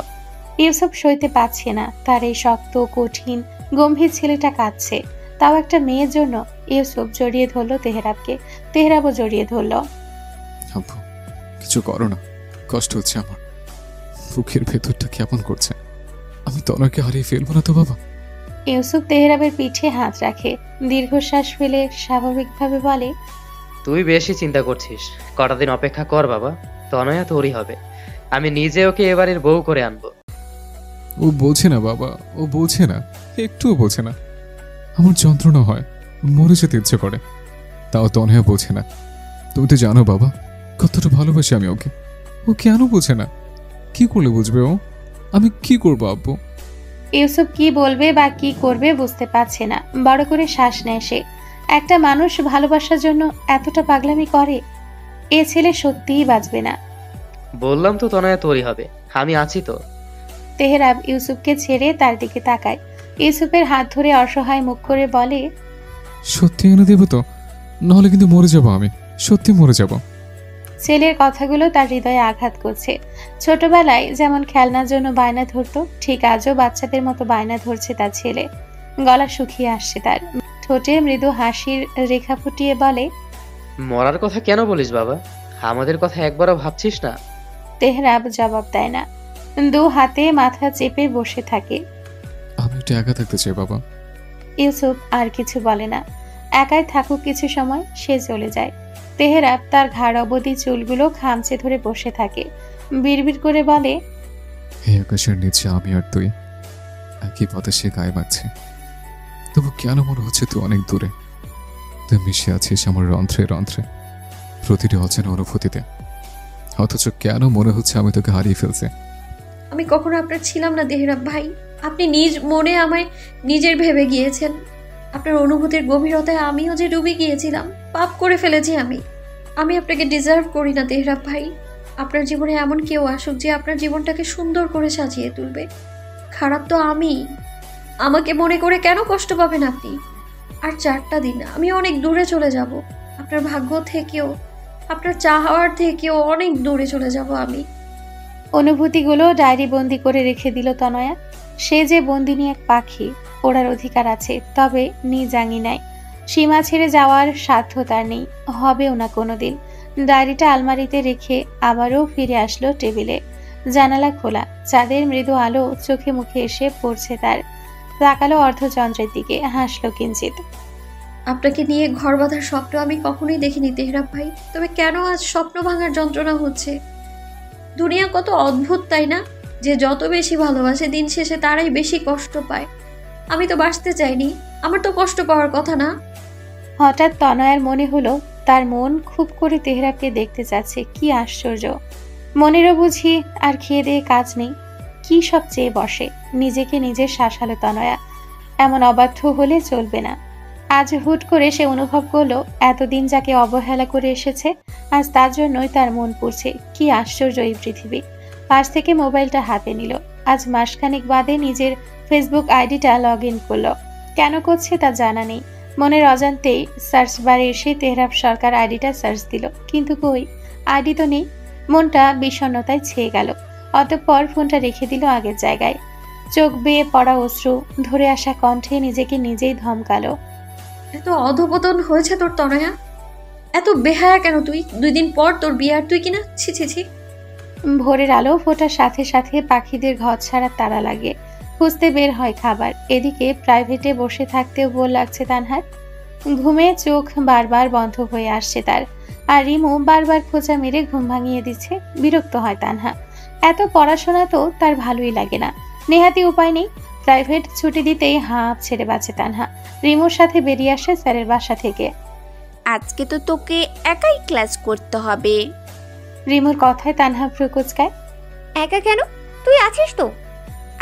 S1: ইউসুফ সইতে পারছে না তার এই শক্ত, কঠিন, গম্ভীর ছেলেটা কাঁদছে। তাও একটা মেয়ের জন্য। ইউসুফ জড়িয়ে ধরল তেহরাবকে। তেহরাবও জড়িয়ে ধরল।
S6: আব্বু, কিছু করো না, কষ্ট হচ্ছে আমার। বুকের ভেতরটা কেমন করছে। আমি তনয়কে হারিয়ে ফেলবো না তো বাবা?
S1: ইউসুফ তেহরাবের পিঠে হাত রাখে। দীর্ঘশ্বাস ফেলে স্বাভাবিকভাবে বলে,
S13: তুই বেশি চিন্তা করছিস। কটা দিন অপেক্ষা কর বাবা, তনয়া তোরই হবে। আমি নিজে ওকে এবারের বউ করে আনবো।
S6: ও বলছে না বাবা, ও বলছে না, একটুও বলছে না। আমার যন্ত্রণা হয়, মরে যেতে ইচ্ছে করে, তাও তনয়া বোঝে না। তুমি তো জানো বাবা কতটা ভালোবাসি আমি ওকে। ও কেন বোঝে না? কি করলে বুঝবে ও? আমি কি করবো আব্বু?
S1: ইউসুফ কি বলবে বা কি করবে বুঝতে পারছে না। বড় করে শ্বাস নেয় সে। একটা মানুষ ভালোবাসার জন্য এতটা পাগলামি করে? এ ছেলে সত্যিই বাঁচবে না।
S13: বললাম তো তনয়া তোরই হবে, আমি আছি তো।
S1: তেহরাব ইউসুফকে ছেড়ে তার দিকে তাকায়। ইউসুফের হাত ধরে অসহায় মুখ করে বলে,
S6: সত্যি এনে দেবো তো? নাহলে কিন্তু মরে যাবো আমি, সত্যি মরে যাব।
S1: ছেলের কথাগুলো তার হৃদয়ে আঘাত করছে। ছোটবেলায় যেমন খেলনার জন্য বায়না ধরতো, ঠিক আজও বাচ্চাদের মতো বায়না ধরছে তার ছেলে। গলা শুকিয়ে আসছে তার। ঠোঁটে মৃদু হাসির রেখা ফুটিয়ে বলে,
S13: মরার কথা কেন বলিস বাবা? আমাদের কথা একবারও ভাবছিস না?
S1: তেহরাব জবাব দেয় না। দু হাতে মাথা চেপে বসে থাকে।
S6: আমি একটু একা থাকতে চাই বাবা।
S1: ইউসুফ আর কিছু বলে না। একাই থাকুক কিছু সময়, সে চলে যায়। তেহরাব তার ঘাড় অবধি চুলগুলো খামচে ধরে বসে থাকে। বিড়বিড় করে বলে,
S6: এই আকাশের নিচে আমি আর তুই একই পথে, সে গায়ে মারছে। তবু কেন মনে হচ্ছে তুই অনেক দূরে। তুই মিশে আছিস আমার রন্ধ্রে রন্ধ্রে, প্রতিটি অচেনা অনুভূতিতে। অথচ কেন মনে হচ্ছে আমি তোকে হারিয়ে ফেলছি।
S3: আমি কখনো আপনার ছিলাম না তেহরাব ভাই। আপনি নিজ মনে আমায় নিজের ভেবে গিয়েছেন। আপনার অনুভূতির গভীরতায় আমিও যে ডুবে গিয়েছিলাম। পাপ করে ফেলেছি আমি। আমি আপনাকে ডিজার্ভ করি না তেহরাব ভাই। আপনার জীবনে এমন কেউ আসুক যে আপনার জীবনটাকে সুন্দর করে সাজিয়ে তুলবে। খারাপ তো আমি। আমাকে মনে করে কেন কষ্ট পাবেন আপনি? আর 4টা দিন আমি অনেক দূরে চলে যাব। আপনার ভাগ্য থেকেও আপনার চাহাওয়ার থেকেও অনেক দূরে চলে যাব আমি।
S1: অনুভূতিগুলো ডায়েরি বন্দি করে রেখে দিল তনয়া। সে যে বন্দিনী এক পাখি, ওড়ার অধিকার আছে, তবে নিজাঙ্গি নাই। সীমা ছেড়ে যাওয়ার সাধ্য তার নেই, হবেও না কোনোদিন। ডায়েরিটা আলমারিতে রেখে আবারও ফিরে আসলো টেবিলে। জানালা খোলা, চাঁদের মৃদু আলো চোখে মুখে এসে পড়ছে তার। তাকালো অর্ধচন্দ্রের দিকে, হাসলো কিঞ্চিত।
S3: আপনাকে নিয়ে ঘর বাঁধার স্বপ্ন আমি কখনোই দেখিনি তেহরাব ভাই, তবে কেন আজ স্বপ্ন ভাঙার যন্ত্রণা হচ্ছে? দুনিয়া কত অদ্ভুত তাই না? যে যত বেশি ভালোবাসে দিন শেষে তারাই বেশি কষ্ট পায়। আমি তো বাঁচতে চাইনি, আমার তো কষ্ট পাওয়ার কথা না।
S1: হঠাৎ তনয়ার মনে হলো তার মন খুব করে তেহরাবকে দেখতে চাচ্ছে। কি আশ্চর্য! মনেরও বুঝি আর খেয়ে দিয়ে কাজ নেই, কি সব চেয়ে বসে। নিজেকে নিজে শাসালো তনয়া। এমন অবাধ্য হলে চলবে না। আজ হুট করে সে অনুভব করলো এতদিন যাকে অবহেলা করে এসেছে, আজ তার জন্যই তার মন পুড়ছে। কি আশ্চর্য এই পৃথিবী! পাশ থেকে মোবাইলটা হাতে নিল। আজ মাসখানেক বাদে নিজের ফেসবুক আইডিটা লগ ইন করলো। কেন করছে তা জানা নেই। মনের অজান্তেই সার্চ বারে এসে তেহরাব সরকার আইডিটা সার্চ দিল, কিন্তু কই, আইডি তো নেই। মনটা বিষণ্ণতায় ছেয়ে গেল। অতঃপর ফোনটা রেখে দিল আগের জায়গায়। চোখ বেয়ে পড়া অশ্রু ধরে আসা কণ্ঠে নিজেকে নিজেই ধমকালো।
S3: এত অধপতন হয়েছে তোর তনয়া, এত বেহায়া কেন তুই? 2 দিন পর তোর বিয়ে আর তুই কিনা, ছি ছি ছি।
S1: ভোরের আলো ফোটার সাথে সাথে পাখিদের ঘর ছাড়া তারা লাগে। খুঁজতে বের হয় খাবার। এদিকে প্রাইভেটে বসে থাকতেও বোর লাগছে তানহার। ঘুমে চোখ বারবার বন্ধ হয়ে আসছে তার। আর রিমু বারবার খোঁচা মেরে ঘুম ভাঙিয়ে দিচ্ছে। বিরক্ত হয় তানহা। এত পড়াশোনা তো তার ভালোই লাগে না। নেহাতি উপায় নেই। প্রাইভেট ছুটি দিতেই হাঁপ ছেড়ে বাঁচে তানহা। রিমুর সাথে বেরিয়ে আসে স্যারের বাসা থেকে।
S5: আজকে তো তোকে একাই ক্লাস করতে হবে।
S1: রিমুর কথায় তানহা ভ্রু কুঁচকায়।
S4: একা কেন? তুই আছিস তো।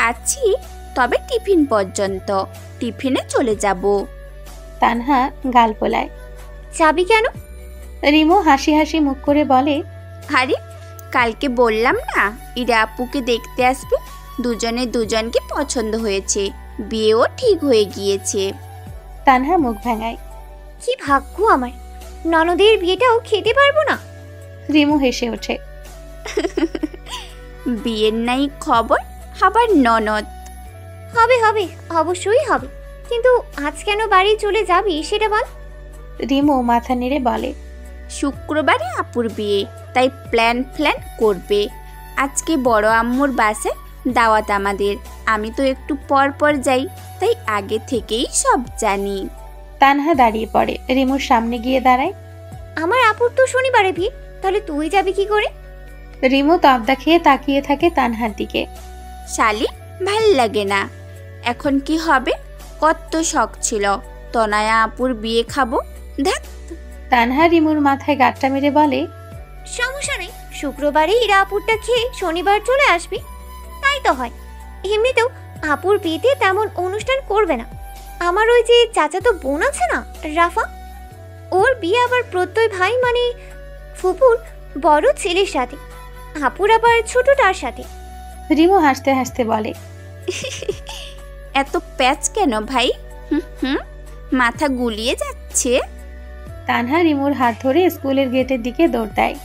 S5: আছি, তবে টিফিন পর্যন্ত। টিফিনে চলে যাব।
S1: তানহা গাল পোলায়।
S4: যাবি কেন?
S1: রিমু হাসি হাসি মুখ করে বলে,
S5: আরে কালকে বললাম না ইরা আপুকে দেখতে আসবে। দুজনে দুজনকে পছন্দ হয়েছে, বিয়েও ঠিক হয়ে গিয়েছে।
S1: তানহা মুখ ভাঙায়।
S4: কি ভাগ্য আমার, ননদের বিয়েটাও খেতে পারবো না।
S1: রিমু হেসে ওঠে।
S5: বিয়ের নাই খবর, আবার ননদ।
S4: হবে হবে, অবশ্যই হবে, কিন্তু আজ কেন বাড়ি চলে যাবি সেটা বল।
S1: রিমু মাথা নেড়ে বলে,
S5: শুক্রবারে আপুর বিয়ে, তাই প্ল্যান করবে। আজকে বড় আম্মুর বাসে দাওয়াত আমাদের। আমি তো একটু পর পর যাই, তাই আগে থেকেই সব জানি।
S1: তানহা দাঁড়িয়ে পড়ে। রিমুর সামনে গিয়ে দাঁড়ায়।
S4: আমার আপুর তো শনিবারে বিয়ে, তাহলে তুই যাবি কি করে?
S1: রিমু তবদা খেয়ে তাকিয়ে থাকে তানহার দিকে।
S5: শালি, ভাল লাগে না। এখন কি হবে? কত শখ ছিল তনয়া আপুর বিয়ে খাবো। দেখ।
S1: তানহা রিমুর মাথায় গাঁটটা মেরে বলে,
S4: সমস্যা নেই, শুক্রবারে ইরা আপুরটা খেয়ে শনিবার চলে আসবি, তাই তো হয়। এমনিতেও আপুর বিয়েতে তেমন অনুষ্ঠান করবে না। আমার ওই যে চাচাতো বোন আছে না, রাফা, ওর বিয়ে আবার প্রত্যয় ভাই মানে ফুপুর বড় ছেলের সাথে, আপুর আবার ছোটটার সাথে।
S1: রিমু হাসতে হাসতে বলে,
S5: এত প্যাচ কেন ভাই? মাথা গুলিয়ে যাচ্ছে।
S1: তানহা রিমুর হাত ধরে স্কুলের গেটের দিকে দৌড় দেয়।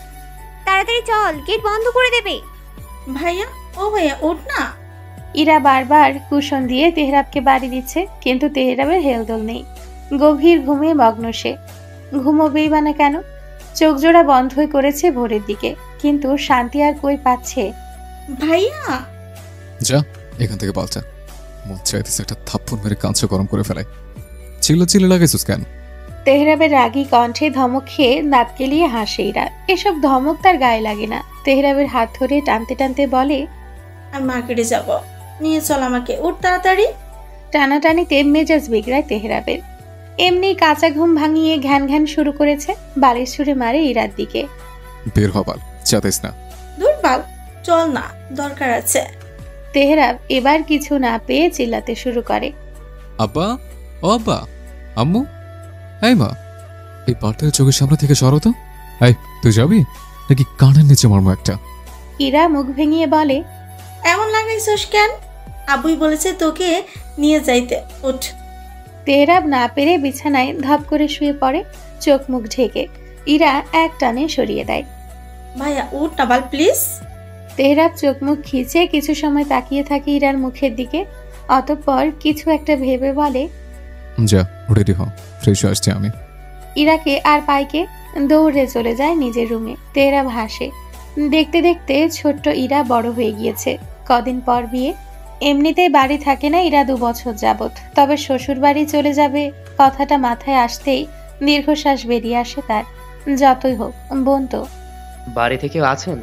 S4: তাড়াতাড়ি চল, গেট বন্ধ করে দেবে।
S9: ভাইয়া, ও ভাইয়া ওঠ না।
S1: ইরা বারবার কুশন দিয়ে তেহরাবকে বাড়ি দিচ্ছে, কিন্তু তেহরাবের হেলদোল নেই। গভীর ঘুমে মগ্ন সে। ঘুমোবেই বা না কেন? চোখ জোড়া বন্ধই করেছে ভোরের দিকে, কিন্তু শান্তি আর কই পাচ্ছে।
S9: ভাইয়া,
S6: যা এখান থেকে পাল্টা। মন চাইতেছে একটা থাপ্পড় মেরে কাঁচা গরম করে ফেলাই। চিল্লা লাগাইছিস কেন?
S1: তেহরাবের রাগী কণ্ঠে ধমক খেয়ে দাঁত কেলিয়ে হাসে ইরা। এসব ধমক তার গায়ে লাগে না। তেহরাবের হাত ধরে টানতে টানতে বলে,
S9: আমি মার্কেটে যাব, নিয়ে চল আমাকে, উঠ তাড়াতাড়ি।
S1: টানাটানিতে মেজাজ বিগড়ায় তেহরাবের। এমনি কাঁচা ঘুম ভাঙিয়ে ঘ্যান ঘ্যান শুরু করেছে। বালিশ ছুড়ে মারে ইরার দিকে।
S6: বের হবাল, চাইতিস না।
S9: দূর বাল, চল না, দরকার আছে।
S1: তেহরাব এবার কিছু না পেয়ে চিল্লাতে শুরু করে,
S6: আব্বা, ও আব্বা, আম্মু, এই মা, এই পাল্টার চোখের সামনে থেকে সরো তো। এই তুই যাবি নাকি কানের নিচে মারমো একটা?
S1: ইরা মুখ ভেঙিয়ে বলে,
S9: এমন লাগাইছস কেন? আবুই বলেছে তোকে নিয়ে যাইতে, উঠ।
S1: তেহরাব না পেরে বিছানায় ধপ করে শুয়ে পড়ে, চোখ মুখ ঢেকে। ইরা এক টানে সরিয়ে দেয়।
S9: ভাইয়া উঠ না বাল প্লিজ।
S1: তেহরাব চোখ মুখ খিচে কিছু সময় তাকিয়ে থাকে ইরার মুখের দিকে, অতঃপর কিছু একটা ভেবে বলে,
S6: যা রেডি হ, ফ্রেশ আসছি আমি।
S1: ইরাকে আর পাইকে দৌড়ে চলে যায় নিজের রুমে। তেহরাব হাসে। দেখতে দেখতে ছোট্ট ইরা বড় হয়ে গিয়েছে। কদিন পর বিয়ে। এমনিতেই বাড়ি থাকে না ইরা 2 বছর যাবত, তবে শ্বশুর বাড়ি চলে যাবে কথাটা মাথায় আসতেই দীর্ঘশ্বাস বেরিয়ে আসে তার। যতই হোক বোন তো।
S13: বাড়ি থেকেও আছেন?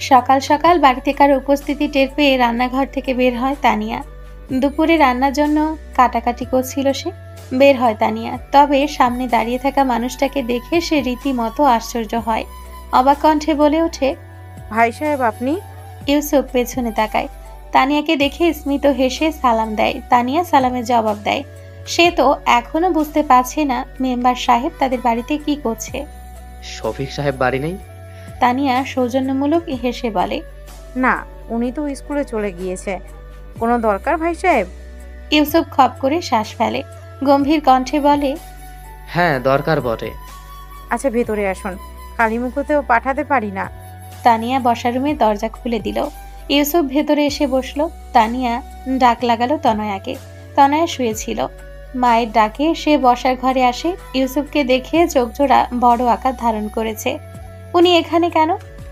S1: সকাল সকাল বাড়ি থেকে কারো উপস্থিতি টের পেয়ে রান্নাঘর থেকে বের হয় তানিয়া। দুপুরে রান্নার জন্য কাটাকাটি করছিল সে। বের হয় তানিয়া, তবে সামনে দাঁড়িয়ে থাকা মানুষটাকে দেখে সে রীতিমতো আশ্চর্য হয়। অবাক কণ্ঠে বলে ওঠে,
S10: ভাই সাহেব আপনি?
S1: ইউসুফ পেছনে তাকায়। তানিয়াকে দেখে স্মিত হেসে সালাম দেয়। তানিয়া সালামের জবাব দেয়। সে তো এখনো বুঝতে পারছে না মেম্বার সাহেব তাদের বাড়িতে কি করছে।
S13: শফিক সাহেব বাড়ি নেই?
S1: তানিয়া সৌজন্যমূলক হেসে বলে,
S10: না, উনি তো স্কুলে চলে গিয়েছে। কোনো দরকার ভাই সাহেব?
S1: ইউসুফ খপ করে শ্বাস ফেলে, গম্ভীর কণ্ঠে বলে,
S13: হ্যাঁ দরকার বটে।
S10: আচ্ছা ভেতরে আসুন, খালি মুখোতেও পাঠাতে পারি না।
S1: তানিয়া বসার রুমে দরজা খুলে দিল। ইউসুফ ভেতরে এসে বসলো। তানিয়া ডাক লাগালো তনয়াকে। তনয়া শুয়েছিল। মায়ের ডাকে সে বসার ঘরে আসে। ইউসুফকে দেখে চোখজোড়া বড় আকার ধারণ করেছে। উনি এখানে কেন?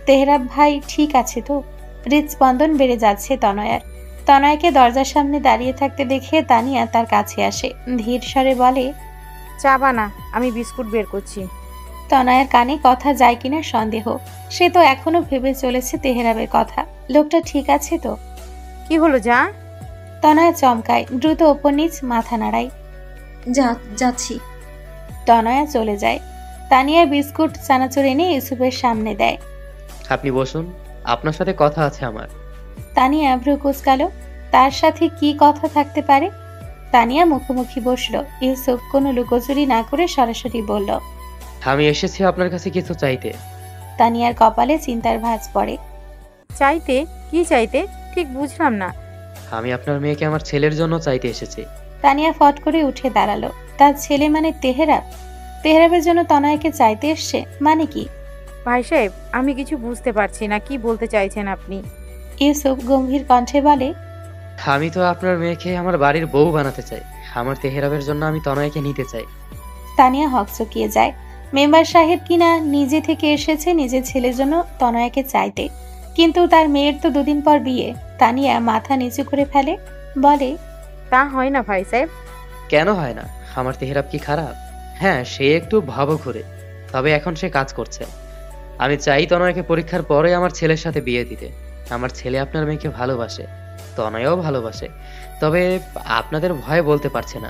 S1: তেহরাব ভাই ঠিক আছে তো? হৃদস্পন্দন বেড়ে যাচ্ছে তনয়ার। তনয়াকে দরজার সামনে দাঁড়িয়ে থাকতে দেখে তানিয়া তার কাছে আসে। ধীর স্বরে বলে,
S10: চা বানা, আমি বিস্কুট বের করছি।
S1: তনয়ার কানে কথা যায় কিনা সন্দেহ। সে তো এখনো ভেবে চলেছে তেহরাবের কথা। লোকটা ঠিক আছে তো?
S10: কি হলো যা?
S1: তনয়া চমকায়, দ্রুত ওপর নিচ মাথা নাড়ায়।
S3: যাচ্ছি।
S1: তনয়া চলে যায়। তানিয়া বিস্কুট চানাচুর এনে ইউসুফের সামনে দেয়।
S13: আপনি বসুন, আপনার সাথে কথা আছে আমার।
S1: তানিয়া ভ্রু কুঁচকালো। তার সাথে কি কথা থাকতে পারে? তানিয়া মুখোমুখি বসলো। ইউসুফ কোনো লুকোচুরি না করে সরাসরি বলল,
S13: আমি এসেছি আপনার কাছে কিছু চাইতে।
S1: তানিয়ার কপালে চিন্তার ভাঁজ পড়ে।
S10: চাইতে? কি চাইতে ঠিক বুঝলাম না।
S13: আমি আপনার মেয়েকে আমার ছেলের জন্য চাইতে এসেছি।
S1: তানিয়া ফট করে উঠে দাঁড়ালো। তার ছেলে মানে তেহরাব? তেহরাবের জন্য তনয়াকে চাইতে এসছে মানে কি?
S10: ভাই সাহেব আমি কিছু বুঝতে পারছি না, কি বলতে চাইছেন আপনি?
S1: ইউসুফ গম্ভীর কণ্ঠে বলে,
S13: আমি তো আপনার মেয়েকে আমার বাড়ির বউ বানাতে চাই। আমার তেহরাবের জন্য আমি তনয়াকে নিতে চাই।
S1: তানিয়া হকচকিয়ে যায়। মেম্বার সাহেব কিনা নিজে থেকে এসেছে নিজের ছেলের জন্য তনয়াকে চাইতে, কিন্তু তার মেয়ের তো 2 দিন পর বিয়ে। তানিয়া মাথা নিচু করে ফেলে, বলে,
S10: তা হয় না ভাই সাহেব।
S13: কেন হয় না? আমার তেহরাব কি খারাপ? হ্যাঁ, সে একটু ভাবঘুরে, তবে এখন সে কাজ করছে। আমি চাই তনয়াকে পরীক্ষার পরে আমার ছেলের সাথে বিয়ে দিতে। আমার ছেলে আপনার মেয়েকে ভালোবাসে, তনয়াও ভালোবাসে, তবে আপনাদের ভয়ে বলতে পারছে না।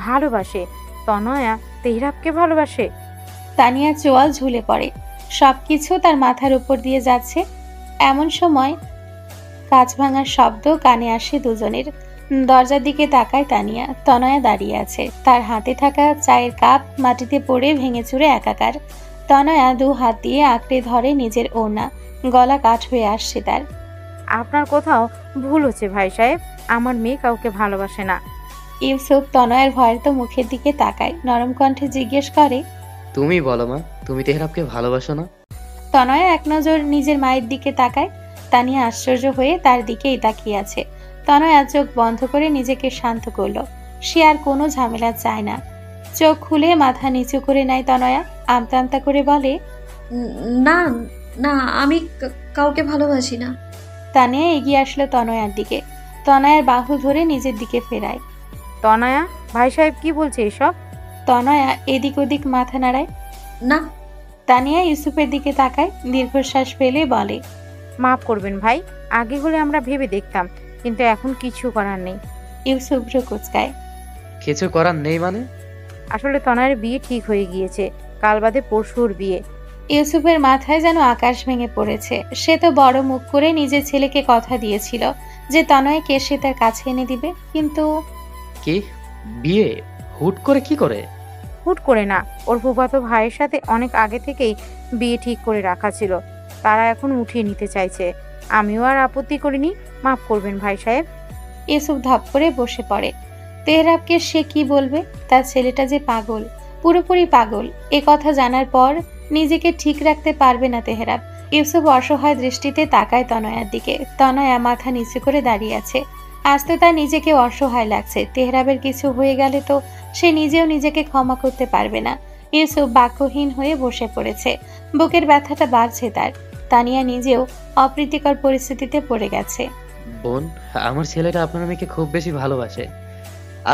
S10: ভালোবাসে? তনয়া তেহরাবকে ভালোবাসে?
S1: তানিয়া চোয়াল ঝুলে পড়ে। সবকিছু তার মাথার উপর দিয়ে যাচ্ছে। এমন সময় কাঁচ ভাঙার শব্দ কানে আসে দুজনের। দরজার দিকে তাকায় তানিয়া। তনয়া দাঁড়িয়ে আছে। তার হাতে থাকা চায়ের কাপ মাটিতে পড়ে ভেঙে চুরে একাকার। তনয়া 2 হাত দিয়ে আঁকড়ে ধরে নিজের ওড়না। গলা কাঠ হয়ে আসছে তার।
S10: আপনার কোথাও ভুল হচ্ছে ভাই সাহেব, আমার মেয়ে কাউকে ভালোবাসে না।
S1: ইউসুফ তনয়ার ভয়ের তো মুখের দিকে তাকায়। নরম কণ্ঠে জিজ্ঞেস করে,
S13: তুমি বলো মা, তুমি তেহরাবকে ভালোবাসো না?
S1: তনয়া এক নজর নিজের মায়ের দিকে তাকায়। তানিয়া আশ্চর্য হয়ে তার দিকেই তাকিয়ে আছে। তনয়া চোখ বন্ধ করে নিজেকে শান্ত করলো। সে আর কোনো ঝামেলা চায় না। চোখ খুলে মাথা নিচু করে নেয় তনয়া। আমতা আমতা করে বলে,
S3: না না, আমি কাউকে ভালোবাসি না।
S1: তানিয়া এগিয়ে আসলো তনয়ার দিকে। তনয়ার বাহু ধরে নিজের দিকে ফেরায়।
S10: তনয়া, ভাই সাহেব কি বলছে এসব?
S1: তনয়া এদিক ওদিক মাথা নাড়ায়।
S3: না।
S1: তানিয়া ইউসুফের দিকে তাকায়, দীর্ঘশ্বাস ফেলে বলে,
S10: মাফ করবেন ভাই, আগে হলে আমরা ভেবে দেখতাম, কিন্তু এখন কিছু করার নেই।
S1: ইউসুফ ভ্রু কুঁচকায়।
S13: কিছু করার নেই মানে?
S10: আসলে তনয়ের বিয়ে ঠিক হয়ে গিয়েছে, কাল বাদে পরশুর বিয়ে।
S1: ইউসুফের মাথায় যেন আকাশ ভেঙে পড়েছে। সে তো বড় মুখ করে নিজের ছেলেকে কথা দিয়েছিল যে তনয়কে সে তার কাছে এনে দিবে, কিন্তু
S13: কি বিয়ে হুট করে? কি করে?
S10: হুট করে না, ওর ফুফাতো ভাইয়ের সাথে অনেক আগে থেকেই বিয়ে ঠিক করে রাখা ছিল। তারা এখন উঠিয়ে নিতে চাইছে। আমিও আর আপত্তি করিনি। মাফ করবেন ভাই সাহেব।
S1: ইউসুফ ধপ করে বসে পড়ে। তেহরাবকে সে কি বলবে? তার ছেলেটা যে পাগল, পুরোপুরি পাগল। এ কথা জানার পর নিজেকে ঠিক রাখতে পারবে না তেহরাব। ইউসুফ অসহায় দৃষ্টিতে তাকায় তনয়ার দিকে। তনয়া মাথা নিচু করে দাঁড়িয়ে আছে। আজ তো তার নিজেকে অসহায় লাগছে। তেহরাবের কিছু হয়ে গেলে তো সে নিজেও নিজেকে ক্ষমা করতে পারবে না। ইউসুফ বাক্যহীন হয়ে বসে পড়েছে। বুকের ব্যথাটা বাড়ছে তার। তানিয়া নিজেও অপ্রীতিকর পরিস্থিতিতে পড়ে গেছে।
S13: বোন, আমার ছেলেটা আপনার মেয়েকে খুব বেশি ভালোবাসে।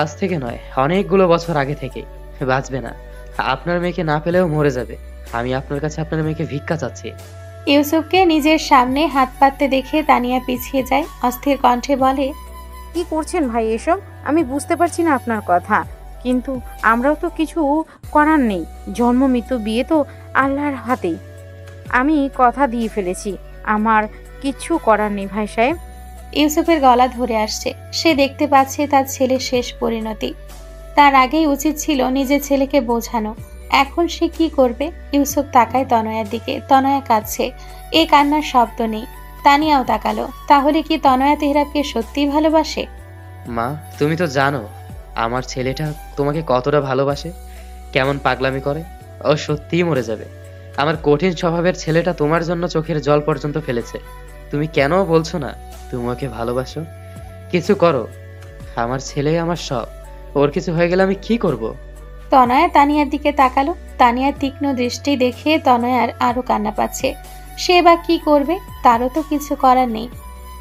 S13: আজ থেকে নয়, অনেকগুলো বছর আগে থেকে। বাঁচবে না। আপনার মেয়েকে না পেলেও মরে যাবে। আমি আপনার কাছে আপনার মেয়েকে ভিক্ষা চাচ্ছি।
S1: ইউসুফকে নিজের সামনে হাত পাততে দেখে তানিয়া পিছিয়ে যায়। অস্থির কণ্ঠে বলে,
S10: কি করছেন ভাই এসব? আমি বুঝতে পারছি না আপনার কথা, কিন্তু আমরাও তো কিছু করার নেই। জন্ম মৃত্যু বিয়ে তো আল্লাহর হাতেই। আমি কথা দিয়ে ফেলেছি, আমার কিচ্ছু করার নেই ভাই সাহেব।
S1: ইউসুফের গলা ধরে আসছে। সে দেখতে পাচ্ছে তার ছেলের শেষ পরিণতি। তার আগেই উচিত ছিল নিজের ছেলেকে বোঝানো। এখন সে কি করবে? ইউসুফ তাকায় তনয়ার দিকে। তনয়া কাঁদছে। এ কান্নার শব্দ নেই। তানিয়াও তাকালো। তাহলে কি তনয়া তেহরাবকে সত্যিই ভালোবাসে?
S13: মা, তুমি তো জানো আমার ছেলেটা তোমাকে কতটা ভালোবাসে, কেমন পাগলামি করে। ও সত্যিই মরে যাবে। আমার কঠিন স্বভাবের ছেলেটা তোমার জন্য চোখের জল পর্যন্ত ফেলেছে। তুমি কেন বলছো না তুমি ওকে ভালোবাসো? কিছু করো। আমার ছেলে আমার সব। ওর কিছু হয়ে গেলে আমি কি করব?
S1: তনয়া তানিয়ার দিকে তাকালো। তানিয়ার তীক্ষ্ণ দৃষ্টি দেখে তনয়ার আরো কান্না পাচ্ছে। সে বা কি করবে? তারও তো কিছু করার নেই।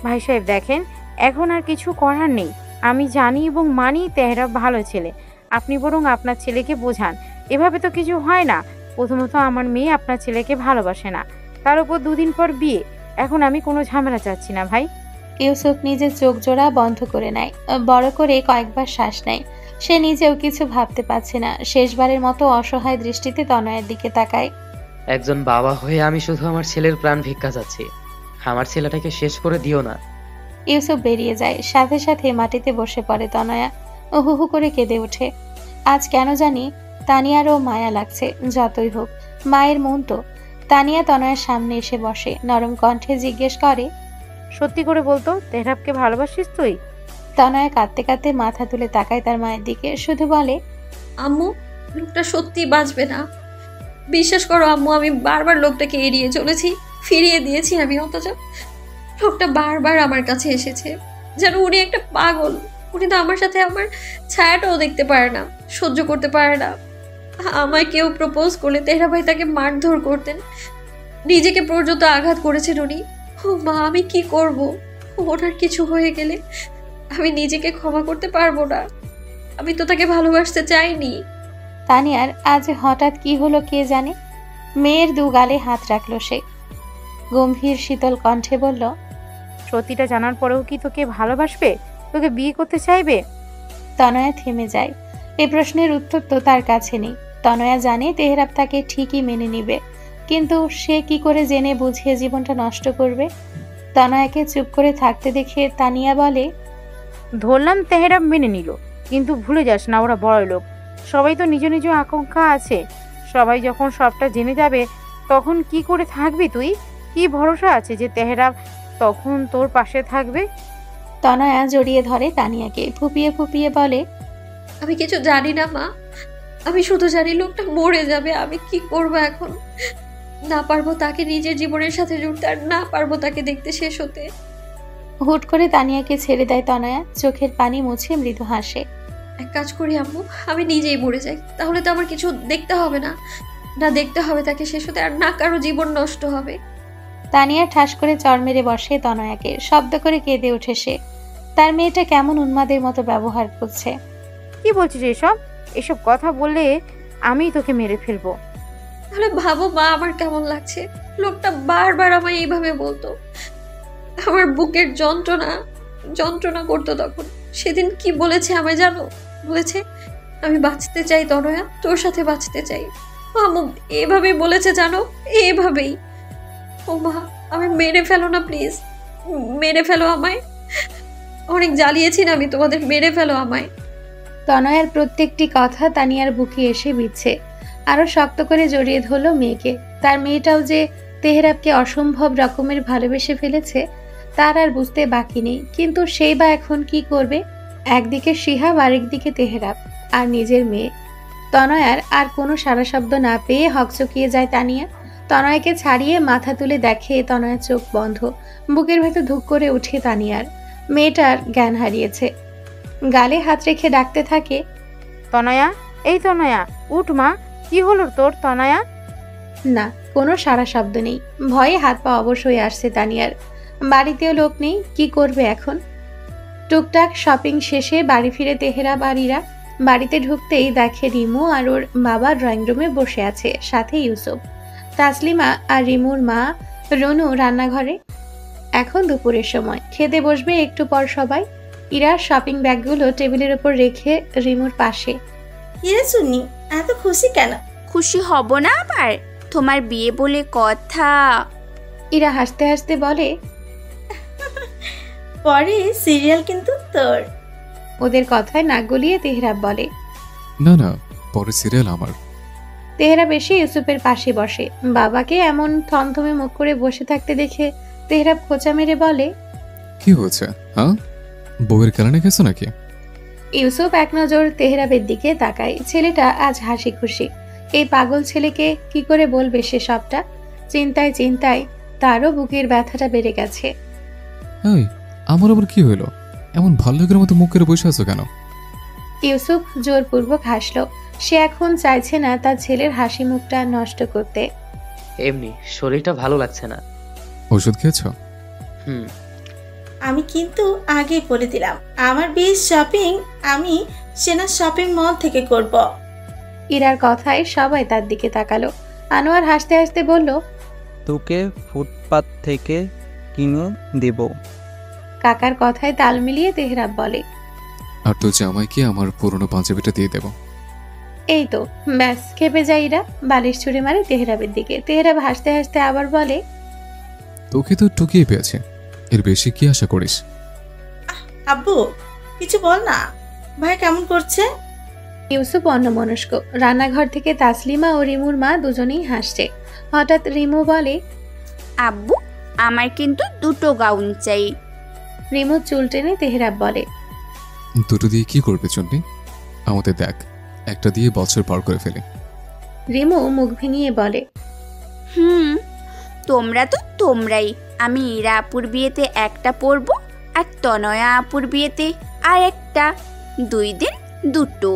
S10: ভাই সাহেব দেখেন, এখন আর কিছু করার নেই। আমি জানি এবং মানি তেহরাব ভালো ছেলে। আপনি বরং আপনার ছেলেকে বোঝান। এভাবে তো কিছু হয় না। প্রথমত আমার মেয়ে আপনার ছেলেকে ভালোবাসে না, তার উপর দুদিন পর বিয়ে। এখন আমি কোনো ঝামেলা চাচ্ছি না ভাই।
S1: ইউসুফ নিজের চোখ জোড়া বন্ধ করে নেয়। বড় করে কয়েকবার শ্বাস নেয়। সে নিজেও কিছু ভাবতে পারছে না। শেষবারের মতো অসহায় দৃষ্টিতে তনয়ের দিকে তাকায়।
S13: একজন বাবা হয়ে আমি শুধু আমার ছেলের প্রাণ ভিক্ষা চাচ্ছি। আমার ছেলেটাকে শেষ করে দিও না।
S1: ইউসুফ বেরিয়ে যায়। সাথে সাথে মাটিতে বসে পড়ে তনয়া। ও হু হু করে কেঁদে ওঠে। আজ কেন জানি তানিয়ারও মায়া লাগছে। যতই হোক, মায়ের মন তো। তানিয়া তনয়ার সামনে এসে বসে। নরম কণ্ঠে জিজ্ঞেস করে,
S10: সত্যি করে বলতো, তেহরাবকে ভালোবাসিস তুই?
S1: তনয়া কাঁদতে কাঁদতে মাথা তুলে তাকায় তার মায়ের দিকে। শুধু বলে,
S3: আম্মু, লোকটা সত্যি বাঁচবে না। বিশ্বাস করো আম্মু, আমি বারবার লোকটাকে এড়িয়ে চলেছি, ফিরিয়ে দিয়েছি আমি, অথচ লোকটা বারবার আমার কাছে এসেছে। যেন উনি একটা পাগল। উনি তো আমার সাথে আমার ছায়াটাও দেখতে পারে না, সহ্য করতে পারে না। আমায় কেউ প্রপোজ করলে তেহরা ভাই তাকে মারধর করতেন। নিজেকে পর্যন্ত আঘাত করেছেন উনি। ও মা, আমি কি করব? ওনার কিছু হয়ে গেলে আমি নিজেকে ক্ষমা করতে পারবো না। আমি তো তাকে ভালোবাসতে চাইনি।
S1: তানিয়ার আজ হঠাৎ কি হলো কে জানে। মেয়ের দু গালে হাত রাখলো সে। গম্ভীর শীতল কণ্ঠে বলল,
S10: সত্যিটা জানার পরেও কি তোকে ভালোবাসবে? তোকে বিয়ে করতে চাইবে?
S1: তনয়া থেমে যায়। এ প্রশ্নের উত্তর তো তার কাছে নেই। তনয়া জানে তেহরাব তাকে ঠিকই মেনে নিবে, কিন্তু সে কি করে জেনে বুঝিয়ে জীবনটা নষ্ট করবে? তনয়াকে চুপ করে থাকতে দেখে তানিয়া বলে,
S10: ধরলাম তেহরাব মেনে নিল, কিন্তু ভুলে যাস না ওরা বড় লোক। সবাই তো নিজ নিজ আকাঙ্ক্ষা আছে। সবাই যখন সবটা জেনে যাবে তখন কি করে থাকবি তুই? কি ভরসা আছে যে তেহরাব তখন তোর পাশে থাকবে?
S1: তনয়া জড়িয়ে ধরে তানিয়াকে। ফুপিয়ে ফুপিয়ে বলে,
S3: আমি কিছু জানি না মা। আমি শুধু জানি লোকটা মরে যাবে। আমি কি করব এখন? না পারবো তাকে নিজের জীবনের সাথে জুড়তে, আর না পারবো তাকে দেখতে শেষ হতে।
S1: হুট করে তানিয়াকে ছেড়ে দেয় তনয়া। চোখের পানি মুছে মৃদু হাসে।
S3: এক কাজ করি আম্মু, আমি নিজেই মরে যাই। তাহলে তো আমার কিছু দেখতে হবে না। না দেখতে হবে তাকে শেষ হতে, আর না কারো জীবন নষ্ট হবে।
S1: তানিয়া ঠাস করে চড় মেরে বসে তনয়াকে। শব্দ করে কেঁদে ওঠে সে। তার মেয়েটা কেমন উন্মাদের মতো ব্যবহার করছে।
S10: কি বলছিস এসব? এসব কথা বললে আমি তোকে মেরে ফেলবো।
S3: তাহলে ভাবো মা, আমার কেমন লাগছে। লোকটা বারবার আমায় এইভাবে বলতো। আমার বুকের যন্ত্রণা যন্ত্রণা করতো তখন। সেদিন কি বলেছে আমায় জানো? বলেছে, আমি বাঁচতে চাই তনয়া, তোর সাথে বাঁচতে চাই। আম্মু এভাবেই বলেছে জানো, এভাবেই। ও মা, আমি মেরে ফেলো না প্লিজ, মেরে ফেলো আমায়। অনেক জ্বালিয়েছি না আমি তোমাদের, মেরে ফেলো আমায়।
S1: তনয়ার প্রত্যেকটি কথা তানিয়ার বুকে এসে বিচ্ছে। আরো শক্ত করে জড়িয়ে ধরলো মেয়েকে। তার মেয়েটাও যে তেহরাবকে অসম্ভব রকমের ভালোবেসে ফেলেছে তার আর বুঝতে বাকি নেই। কিন্তু সেই বা এখন কি করবে? একদিকে শিহাব, আরেকদিকে তেহরাব, আর নিজের মেয়ে। তনয়ার আর কোনো সারা শব্দ না পেয়ে হকচকিয়ে যায় তানিয়া। তনয়াকে ছাড়িয়ে মাথা তুলে দেখে তনয়ার চোখ বন্ধ। বুকের ভেতর ধুক করে উঠে তানিয়ার। মেয়েটার জ্ঞান হারিয়েছে। গালে হাত রেখে ডাকতে থাকে,
S10: তনয়া, এই তনয়া, উঠ মা। কি হলো তোর তনয়া?
S1: না, কোনো সারা শব্দ নেই। ভয়ে হাত পা অবশ হয়ে আসছে তানিয়ার। বাড়িতেও লোক নেই, কি করবে এখন? টুকটাক শপিং শেষে বাড়ি ফিরে তেহরাব আর ইরা। বাড়িতে ঢুকতেই দেখে রিমু আর ওর বাবা ড্রয়িং রুমে বসে আছে, সাথে ইউসুফ। তাসলিমা আর রিমুর মা রনু রান্নাঘরে। এখন দুপুরের সময়, খেতে বসবে একটু পর সবাই। ইরা শপিং ব্যাগগুলো টেবিলের উপর রেখে রিমুর পাশে।
S9: কিরে চুন্নি, এত খুশি কেন?
S5: খুশি হব না আবার? তোমার বিয়ে বলে কথা।
S1: ইরা হাসতে হাসতে বলে,
S9: পরে সিরিয়াল কিন্তু তোর।
S1: ওদের কথায় নাক গলিয়ে তেহরাব বলে,
S6: না না, পরে সিরিয়াল আমার।
S1: তেহরাব এসে ইউসুফের পাশে বসে। বাবাকে এমন থমথমে মুখ করে বসে থাকতে দেখে তেহরাব খোঁচা মেরে বলে,
S6: কি হয়েছে? হ্যাঁ, বউয়ের কেলানে গেছো নাকি?
S1: ইউসুফ এক নজর তেহরাবের দিকে তাকায়। ছেলেটা আজ হাসি খুশি। এই পাগল ছেলেকে কি করে বলবে সে সবটা? চিন্তায় চিন্তায় তারও বুকের ব্যথাটা বেড়ে গেছে।
S6: এই, আমার আবার কি হইলো? এমন ভালো লাগার মতো মুখ করে বসে আছো কেন?
S1: ইউসুফ জোরপূর্বক হাসলো। সে এখন চাইছে না তার ছেলের হাসি মুখটা নষ্ট করতে।
S13: এমনি শরীরটা ভালো লাগছে না।
S6: ওষুধ খেয়েছো?
S13: হুম।
S9: আমি কিন্তু আগেই বলে দিলাম, আমার বিয়ের শপিং আমি সেনা শপিং মল থেকে করব।
S1: ইরার কথায় সবাই তার দিকে তাকালো। আনোয়ার হাসতে হাসতে বলল,
S8: তোকে ফুটপাত থেকে কিনে দেব।
S1: কাকার কথায় তাল মিলিয়ে তেহরাব বলে,
S6: আর তো জামাইকে আমার পুরনো পাঞ্জাবিটা দিয়ে দেব।
S1: এই তো ব্যাস, খেপে যায় ইরা। বালিশ ছুঁড়ে মারে তেহরাবের দিকে। তেহরাব হাসতে হাসতে আবার বলে,
S6: তোকে তো টুকিয়ে পেয়েছে, এর বেশি কি আশা করিস?
S9: আব্বু কিছু বল না, ভাই কেমন করছে?
S1: ইউসুফ অন্যমনস্ক। রান্নাঘর থেকে তাসলিমা ও রিমুর মা দুজনেই হাসছে। হঠাৎ রিমু বলে,
S5: আব্বু, আমার কিন্তু দুটো গাউন চাই।
S1: রিমু চুল টেনে তেহরাব বলে,
S6: দুটো দিয়ে কি করবে চন্ডী? আমাদের দেখ, একটা দিয়ে বছর পার করে ফেলে।
S1: রিমু মুখ ভেঙিয়ে বলে,
S5: তোমরা তো তোমরাই। আমি ইরা আপুর বিয়েতে একটা পরবো, আর তনয়া আপুর বিয়েতে আর একটা। 2 দিন দুটো।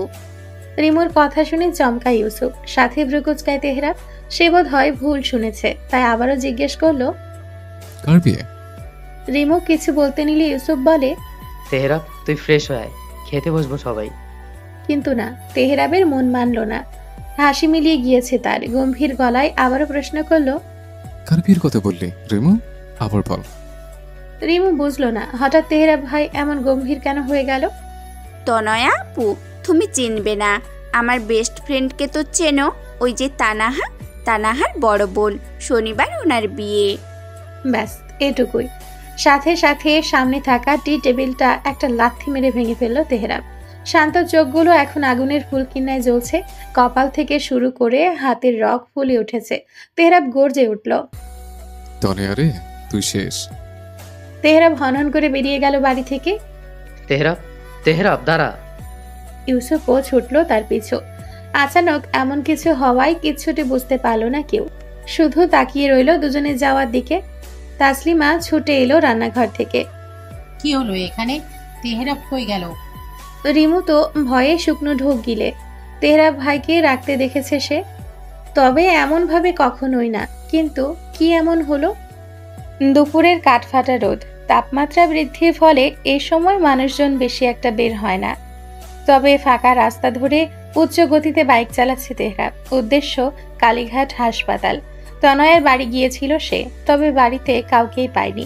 S1: রিমুর কথা শুনে চমকা ইউসুফ, সাথে ভ্রুকুচকায় তেহরাব। সে বোধ হয় ভুল শুনেছে, তাই আবারও জিজ্ঞেস করলো,
S6: কার বিয়ে?
S1: রিমু কিছু বলতে নিলে ইউসুফ বলে,
S13: তেহরাব, তুই ফ্রেশ হয়ে আয়, খেতে বসবো সবাই।
S1: কিন্তু না, তেহরাবের মন মানল না। হাসি মিলিয়ে গিয়েছে তার। গম্ভীর গলায় আবারও প্রশ্ন করলো,
S6: কার বিয়ের কথা বললি রিমু? আবার বল।
S1: রিমু বুঝলো না হঠাৎ তেহরাব ভাই এমন গম্ভীর কেন হয়ে গেল।
S5: তনয়া আপু, তুমি চিনবে না, আমার বেস্ট ফ্রেন্ডকে তো চেনো, ওই যে তানাহা, তানাহার বড় বোন। শনিবার ওনার বিয়ে।
S1: ব্যাস এটুকুই। সাথে সাথে সামনে থাকা টি টেবিলটা একটা লাথি মেরে ভেঙে ফেললো তেহরাব। শান্ত চোখগুলো এখন আগুনের ফুলকিনায় জ্বলছে। কপাল থেকে শুরু করে হাতের রগ ফুলে উঠেছে। তেহরাব গর্জে উঠল,
S6: তনয়া রে, তুই শেষ।
S1: তেহরাব হনহন করে বেরিয়ে গেল বাড়ি থেকে।
S13: তেহরাব, তেহরাব দাঁড়া।
S1: ইউসুফও ছুটল তার পিছু। আচানক এমন কিছু হওয়ায় কিচ্ছুটি বুঝতে পারল না কেউ, শুধু তাকিয়ে রইল দুজনে যাওয়ার দিকে। তাসলিমা ছুটে এলো রান্নাঘর থেকে।
S7: কি হলো এখানে? তেহরাব কই গেল?
S1: রিমু তো ভয়ে শুকনো ঢোক গিলে। তেহরাব ভাইকে রাখতে দেখেছে সে, তবে এমন ভাবে কখনোই না। কিন্তু কি এমন হলো? দুপুরের কাঠফাটা রোদ, তাপমাত্রা বৃদ্ধির ফলে এই সময় মানুষজন বেশি একটা বের হয় না। তবে ফাঁকা রাস্তা ধরে উচ্চ গতিতে বাইক চালাচ্ছে তেহরাব। উদ্দেশ্য কালীঘাট হাসপাতাল। তনয়ের বাড়ি গিয়েছিল সে, তবে বাড়িতে কাউকেই পায়নি।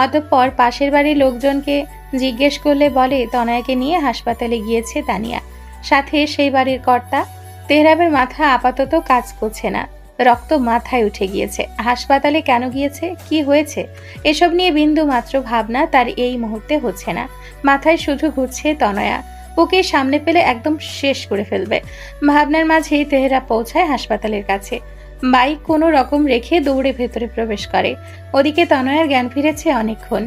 S1: অতঃপর পাশের বাড়ির লোকজনকে জিজ্ঞেস করলে বলে তনয়াকে নিয়ে হাসপাতালে গিয়েছে তানিয়া, সাথে সেই বাড়ির কর্তা। তেহরাবের মাথা আপাতত কাজ করছে না, রক্ত মাথায় উঠে গিয়েছে। হাসপাতালে কেন গিয়েছে, কি হয়েছে, এসব নিয়ে বিন্দু মাত্র ভাবনা তার এই মুহূর্তে হচ্ছে না। মাথায় শুধু ঘুরছে তনয়া, ওকে সামনে পেলে একদম শেষ করে ফেলবে। ভাবনার মাঝেই তেহরাব পৌঁছায় হাসপাতালের কাছে। বাইক কোনো রকম রেখে দৌড়ে ভেতরে প্রবেশ করে। ওদিকে তনয়ার জ্ঞান ফিরেছে অনেকক্ষণ।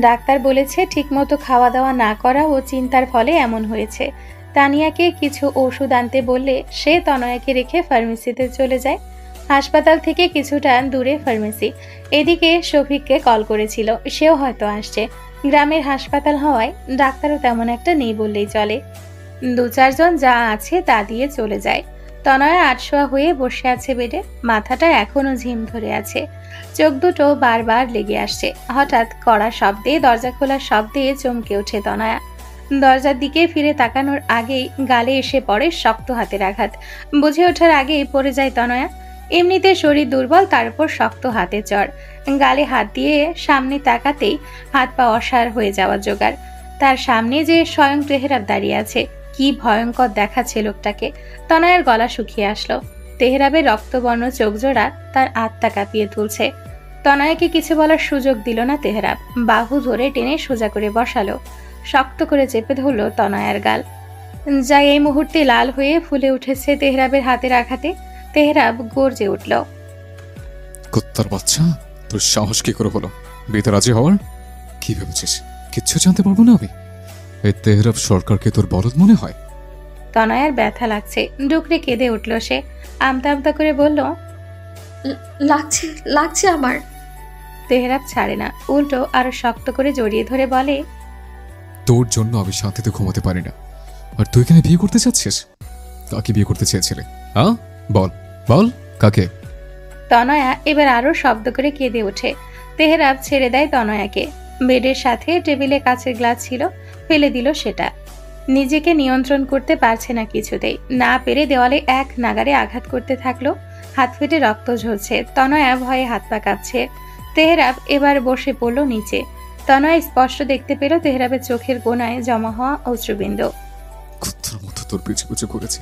S1: ডাক্তার বলেছে ঠিকমতো খাওয়া দাওয়া না করা ও চিন্তার ফলে এমন হয়েছে। তানিয়াকে কিছু ওষুধ আনতে বললে সে তনয়াকে রেখে ফার্মেসিতে চলে যায়। হাসপাতাল থেকে কিছুটা দূরে ফার্মেসি। এদিকে শফিককে কল করেছিল, সেও হয়তো আসছে। গ্রামের হাসপাতাল হওয়ায় ডাক্তারও তেমন একটা নেই বললেই চলে। 2-4 জন যা আছে তা দিয়ে চলে যায়। তনয়া আটশোয়া হয়ে বসে আছে বেডে, মাথাটা এখনো ঝিম ধরে আছে, চোখ দুটো বারবার লেগে আসছে। হঠাৎ কড়া শব্দে, দরজা খোলার শব্দে চমকে ওঠে তনয়া। দরজার দিকে ফিরে তাকানোর আগেই গালে এসে পড়ে শক্ত হাতের আঘাত। বুঝে ওঠার আগেই পড়ে যায় তনয়া। এমনিতে শরীর দুর্বল, তার উপর শক্ত হাতে চড়। গালে হাত দিয়ে সামনে তাকাতেই হাত পা অসাড় হয়ে যাওয়ার জোগাড়। তার সামনে যে স্বয়ং তেহরাব দাঁড়িয়ে আছে, কি ভয়ঙ্কর দেখাচ্ছে লোকটাকে। তনয়ার গলা শুকিয়ে আসলো। তেহরাবের রক্তবর্ণ চোখজোড়া তার আত্মা কাঁপিয়ে তুলছে। তনয়াকে কিছু বলার সুযোগ দিল না তেহরাব, বাহু ধরে টেনে সোজা করে বসালো, শক্ত করে চেপে ধরল তনয়ার গাল, যা এই মুহূর্তে লাল হয়ে ফুলে উঠেছে তেহরাবের হাতের আঘাতে। তেহরাব গর্জে উঠল,
S6: কুত্তার বাচ্চা, তোর সাহস কি করে হলো বিয়েতে রাজি হওয়ার? কি ভেবেছিস কিচ্ছু জানতে পারবো না আমি? এই তেহরাব সরকারকে তোর বলদ মনে হয়?
S1: তনয়ার ব্যথা লাগছে, ডুকরে কেঁদে উঠল সে। আমতা আমতা করে বলল,
S3: লাগছে লাগছে আমার।
S1: তেহরাব ছাড়ে না, উল্টো আরো শক্ত করে জড়িয়ে ধরে বলে,
S6: তোর জন্য আমি শান্তিতে ঘুমাতে পারি না, আর তুই এখানে বিয়ে করতে চাচ্ছিস? কাকে বিয়ে করতে চেয়েছিলে? হ্যাঁ বল বল, কাকে?
S1: তনয়া এবার আরো শব্দ করে কেঁদে ওঠে। তেহরাব ছেড়ে দেয় তনয়াকে। বেডের সাথে টেবিলে কাচের গ্লাস ছিল, ফেলে দিল সেটা। নিজেকে নিয়ন্ত্রণ করতে পারছে না কিছুতেই, না পেরে দেওয়ালে এক নাগারে আঘাত করতে থাকলো। হাত ফেটে রক্ত ঝরছে। তনয়া ভয়ে হাত পা কাঁপছে। তেহরাব এবার বসে পড়ল নিচে। তনয়া স্পষ্ট দেখতে পেল তেহরাবের চোখের কোণায় জমা হওয়া অশ্রুবিন্দু।
S6: কুত্তার মতো তোর পিছু পিছু করেছি,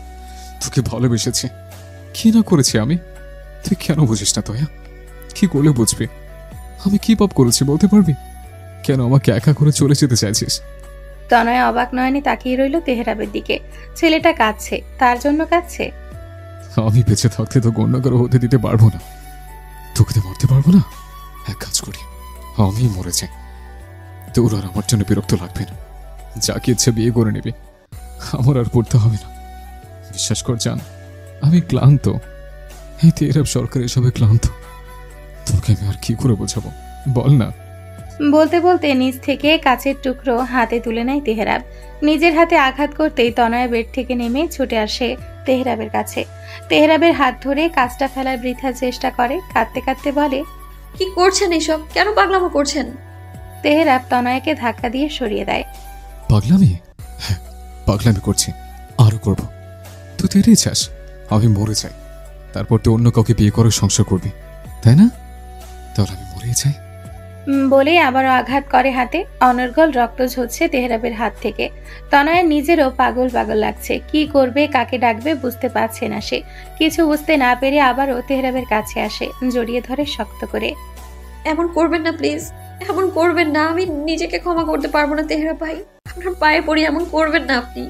S6: তোকে ভালোবেসেছি, কি না করেছি আমি? তুই কেন বুঝিস না তয়া? কি করলে বুঝবি? আমি কি পাপ করেছি বলতে পারবি? কেন আমাকে একা করে চলে যেতে চাইছিস?
S1: তনয়া অবাক নয়নে তাকিয়ে রইল তেহরাবের দিকে। ছেলেটা কাঁদছে, তার জন্য কাঁদছে।
S6: আমি বেঁচে থাকতে তো গণ্যকার হতে দিতে পারবো না, তোকে তো মরতে পারবো না। এক কাজ করি, আমি মরে যাই, তোর আর আমার জন্য বিরক্ত লাগবে না। যাকে ইচ্ছে বিয়ে করে নেবে, আমার আর পড়তে হবে না। বিশ্বাস কর জান, আমি ক্লান্ত। এই তেহরাব সরকার এসবে ক্লান্ত। তোকে আমি আর কি করে বোঝাবো বল না?
S1: বলতে বলতে নিচ থেকে কাচের টুকরো হাতে তুলে নেয় তেহরাব। নিজের হাতে আঘাত করতেই তনয়া বেড থেকে নেমে ছুটে আসে তেহরাবের কাছে। তেহরাবের হাত ধরে কাজটা ফেলার বৃথা চেষ্টা করে, কাঁদতে কাঁদতে বলে,
S3: কি করছেন এসব? কেন পাগলামো করছেন?
S1: তেহরাব তনয়াকে ধাক্কা দিয়ে সরিয়ে দেয়।
S6: পাগলামি? হ্যাঁ পাগলামি করছি, আরো করবো। তুই তো এটাই চাস আমি মরে যাই, তারপর তুই অন্য কাউকে বিয়ে করে সংসার করবি, তাই না? তাহলে আমি মরে যাই।
S1: বলে আবারও আঘাত করে হাতে। অনর্গল রক্ত ঝরছে তেহরাবের হাত থেকে। তনয়ের নিজেরও পাগল পাগল লাগছে। কি করবে, কাকে ডাকবে বুঝতে পারছে না সে। কিছু বুঝতে না পেরে আবারও তেহরাবের কাছে আসে, জড়িয়ে ধরে শক্ত করে।
S3: এমন করবেন না প্লিজ, এমন করবেন না। আমি নিজেকে ক্ষমা করতে পারবো না তেহরাব ভাই, আপনার পায়ে পড়ি, এমন করবেন না আপনি।